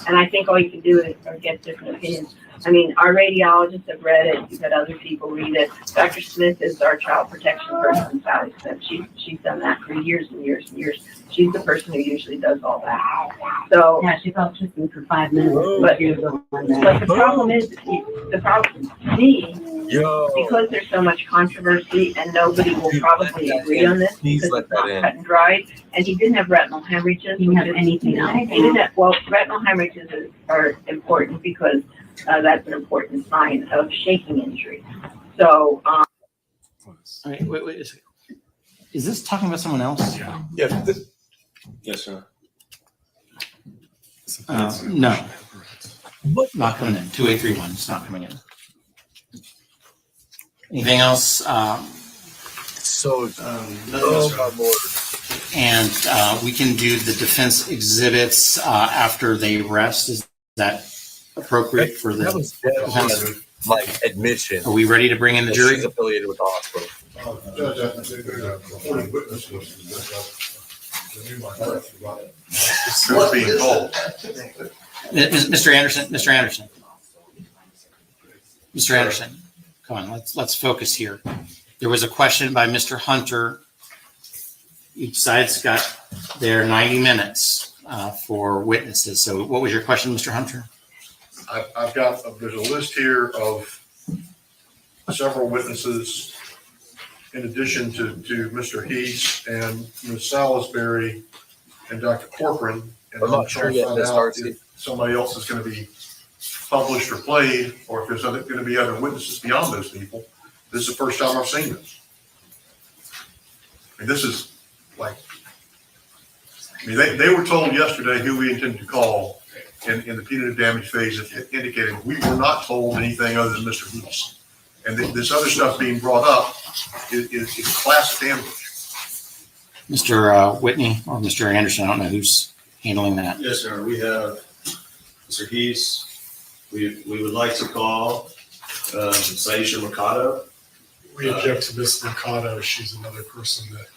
And I think all you can do is get different opinions. I mean, our radiologists have read it. You've had other people read it. Dr. Smith is our child protection person, Sally Smith. She's done that for years and years and years. She's the person who usually does all that. So. Yeah, she felt just in for 5 minutes. But, She was the one that- but the problem is, the problem to me, because there's so much controversy and nobody will probably agree on this because it's not cut and dried. And he didn't have retinal hemorrhages. He didn't have anything else. He didn't have, well, retinal hemorrhages are important because that's an important sign of shaking injury. So, Wait a second. Is this talking about someone else? Yeah. Yes, sir. No. Not coming in. 2831 is not coming in. Anything else? And we can do the defense exhibits after they rest. Is that appropriate for the? That was definitely like admission. Are we ready to bring in the jury? She's affiliated with the hospital. Judge, I think there's a reported witness list. What's being told? Mr. Anderson, come on, let's focus here. There was a question by Mr. Hunter. Each side's got their 90 minutes for witnesses. So what was your question, Mr. Hunter? I've got, there's a list here of several witnesses in addition to Mr. Heath and Ms. Salisbury and Dr. Corcoran. And I'm trying to find out if somebody else is going to be published or played, or if there's going to be other witnesses beyond those people. This is the first time I've seen this. And this is like, I mean, they were told yesterday who we intended to call in the punitive damage phase, indicating we were not told anything other than Mr. Heath. And this other stuff being brought up is classic ambush. Mr. Whitney or Mr. Anderson, I don't know who's handling that. Yes, sir. We have Mr. Heath. We would like to call Saisha Mercado. We object to Ms. Mercado. She's another person that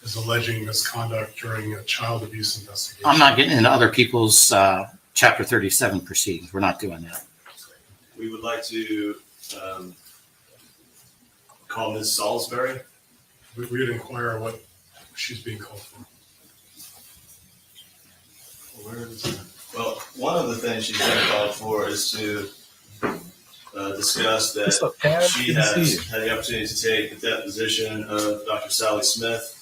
is alleging misconduct during a child abuse investigation. I'm not getting into other people's Chapter 37 proceedings. We're not doing that. We would like to call Ms. Salisbury. We would inquire what she's being called for. Where is it? Well, one of the things she's been called for is to discuss that she has had the opportunity to take the deposition of Dr. Sally Smith.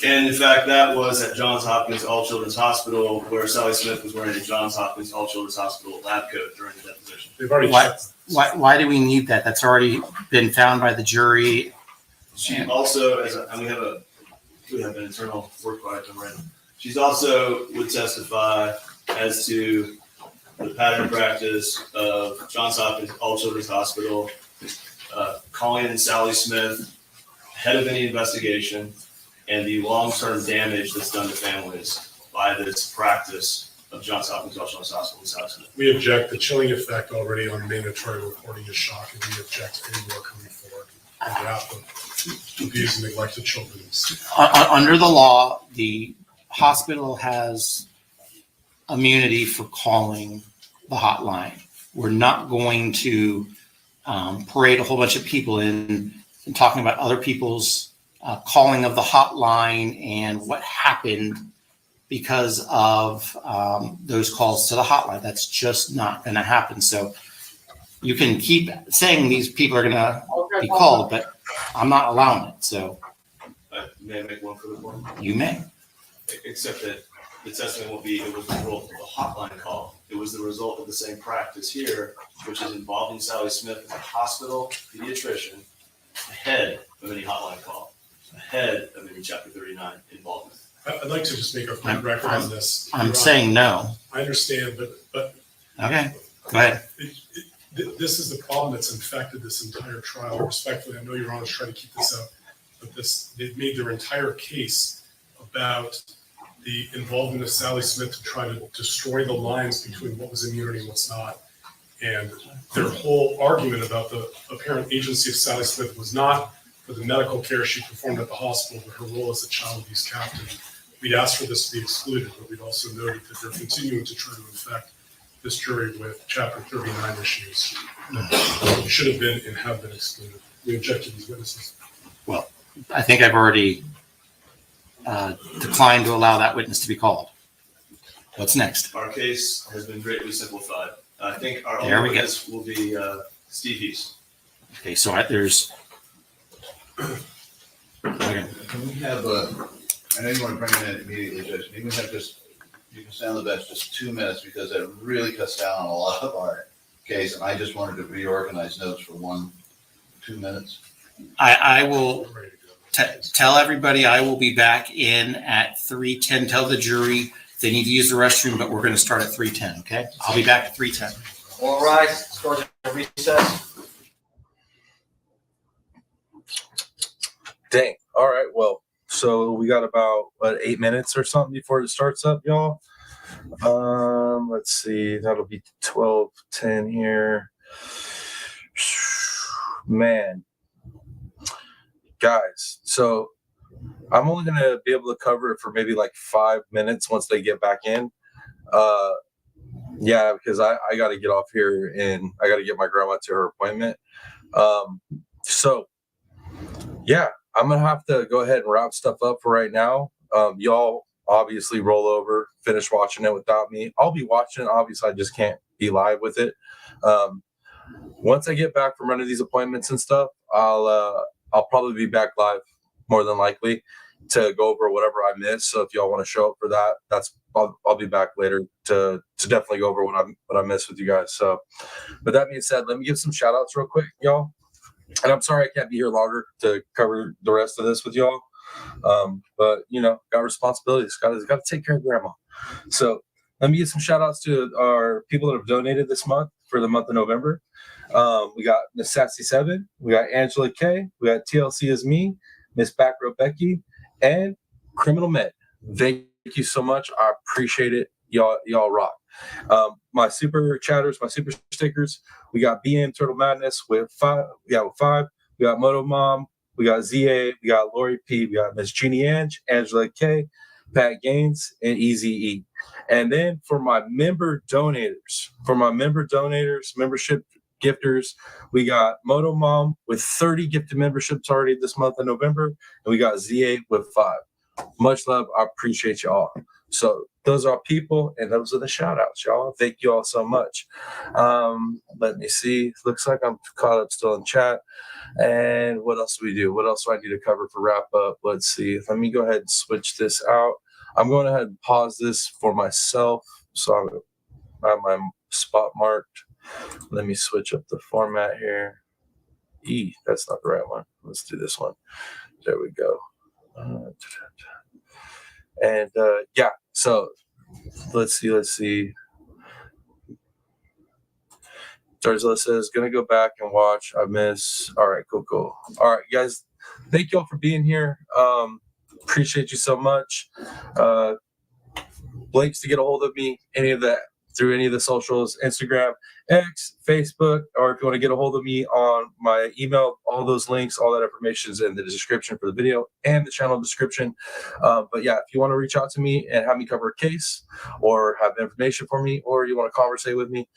And in fact, that was at Johns Hopkins All Children's Hospital, where Sally Smith was wearing a Johns Hopkins All Children's Hospital lab coat during the deposition. They've already why do we need that? That's already been found by the jury. She also, we have an internal work product right now. She's also would testify as to the pattern practice of Johns Hopkins All Children's Hospital, calling in Sally Smith ahead of any investigation, and the long-term damage that's done to families by this practice of Johns Hopkins All Children's Hospital in Sally Smith. We object. The chilling effect already on mandatory reporting is shocking. We object to any more coming forward on behalf of abused and neglected children. Under the law, the hospital has immunity for calling the hotline. We're not going to parade a whole bunch of people in and talking about other people's calling of the hotline and what happened because of those calls to the hotline. That's just not going to happen. So you can keep saying these people are going to be called, but I'm not allowing it. So may I make one further point? You may. Except that the testimony will be it was the result of a hotline call. It was the result of the same practice here, which is involving Sally Smith as a hospital pediatrician ahead of any hotline call, ahead of any Chapter 39 involvement. I'd like to just make a quick record on this. I'm saying no. I understand, but okay, go ahead. This is the problem that's infected this entire trial. Respectfully, I know Your Honor's trying to keep this up, but they've made their entire case about the involvement of Sally Smith to try to destroy the lines between what was immunity and what's not. And their whole argument about the apparent agency of Sally Smith was not for the medical care she performed at the hospital, but her role as a child abuse captain. We'd asked for this to be excluded, but we'd also noted that they're continuing to try to infect this jury with Chapter 39 issues that should have been and have been excluded. We object to these witnesses. Well, I think I've already decline to allow that witness to be called. What's next? Our case has been greatly simplified. I think our There only we go. witness will be Steve Heese. Okay, so there's. Okay. Can we have I know you want to bring it in immediately, Judge. Can we have you can stay on the bench just 2 minutes because that really cuts down on a lot of our case. And I just wanted to reorganize notes for 2 minutes. I will tell everybody I will be back in at 3:10. Tell the jury they need to use the restroom, but we're going to start at 3:10. Okay, I'll be back at 3:10. All right, start the recess. Dang. All right. Well, so we got about 8 minutes or something before it starts up, y'all. Let's see. That'll be 12:10 here. Man, guys. So I'm only gonna be able to cover it for maybe like 5 minutes once they get back in. Yeah, because I got to get off here and I got to get my grandma to her appointment. So yeah, I'm gonna have to go ahead and wrap stuff up for right now. Y'all obviously roll over, finish watching it without me. I'll be watching it. Obviously, I just can't be live with it. Once I get back from running these appointments and stuff, I'll probably be back live more than likely to go over whatever I missed. So if y'all want to show up for that, I'll be back later to definitely go over what I missed with you guys. So, but that being said, let me give some shout outs real quick, y'all. And I'm sorry I can't be here longer to cover the rest of this with y'all. But got responsibilities. Got to take care of grandma. So let me give some shout outs to our people that have donated this month for the month of November. We got Miss Sassy 7, we got Angela K, we got TLC is me, Miss Backrow Becky, and Criminal Med. Thank you so much. I appreciate it. Y'all rock. My super chatters, my super stickers. We got BM Turtle Madness with 5. With 5. We got Moto Mom. We got ZA. We got Lori P. We got Miss Jeannie Ange, Angela K, Pat Gaines, and Easy E. And then for my member donators, membership gifters, we got Moto Mom with 30 gifted memberships already this month of November, and we got ZA with 5. Much love. I appreciate y'all. So those are people, and those are the shout outs, y'all. Thank you all so much. Let me see. Looks like I'm caught up still in chat. And what else do we do? What else do I need to cover for wrap up? Let's see. Let me go ahead and switch this out. I'm going ahead and pause this for myself. So I have my spot marked. Let me switch up the format here. That's not the right one. Let's do this one. There we go. Yeah, so let's see. Tarzla says, gonna go back and watch. I miss. All right, cool. All right, guys, thank y'all for being here. Appreciate you so much. Links to get a hold of me, through any of the socials, Instagram, X, Facebook, or if you want to get a hold of me on my email, all those links, all that information is in the description for the video and the channel description. But yeah, if you want to reach out to me and have me cover a case or have information for me, or you want to conversate with me,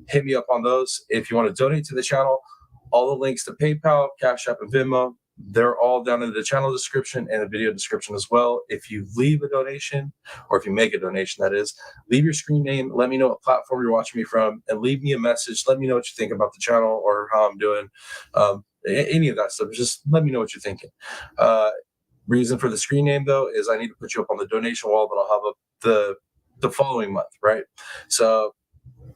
hit me up on those. If you want to donate to the channel, all the links to PayPal, CashApp, and Venmo, they're all down in the channel description and the video description as well. If you leave a donation, or if you make a donation, that is, leave your screen name, let me know what platform you're watching me from, and leave me a message. Let me know what you think about the channel or how I'm doing. Any of that stuff. Just let me know what you're thinking. Reason for the screen name, though, is I need to put you up on the donation wall that I'll have up the following month, right? So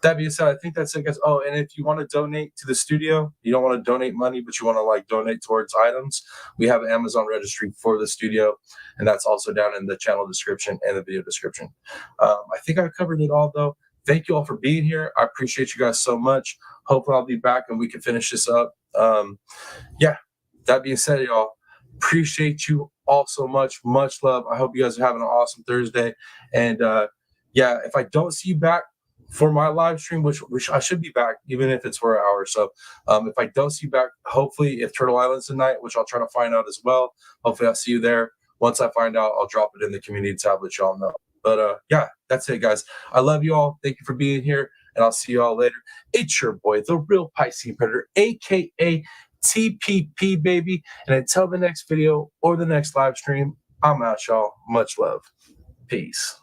that being said, I think that's it, guys. Oh, and if you want to donate to the studio, you don't want to donate money, but you want to donate towards items, we have an Amazon registry for the studio, and that's also down in the channel description and the video description. I think I covered it all, though. Thank you all for being here. I appreciate you guys so much. Hopefully I'll be back and we can finish this up. Yeah, that being said, y'all, appreciate you all so much. Much love. I hope you guys are having an awesome Thursday. And yeah, if I don't see you back for my live stream, which I should be back, even if it's for an hour or so. If I don't see you back, hopefully if Turtle Island's tonight, which I'll try to find out as well, hopefully I'll see you there. Once I find out, I'll drop it in the community tab, let y'all know. But yeah, that's it, guys. I love you all. Thank you for being here, and I'll see you all later. It's your boy, the real Piscine Predator, aka TPP, baby. And until the next video or the next live stream, I'm out, y'all. Much love. Peace.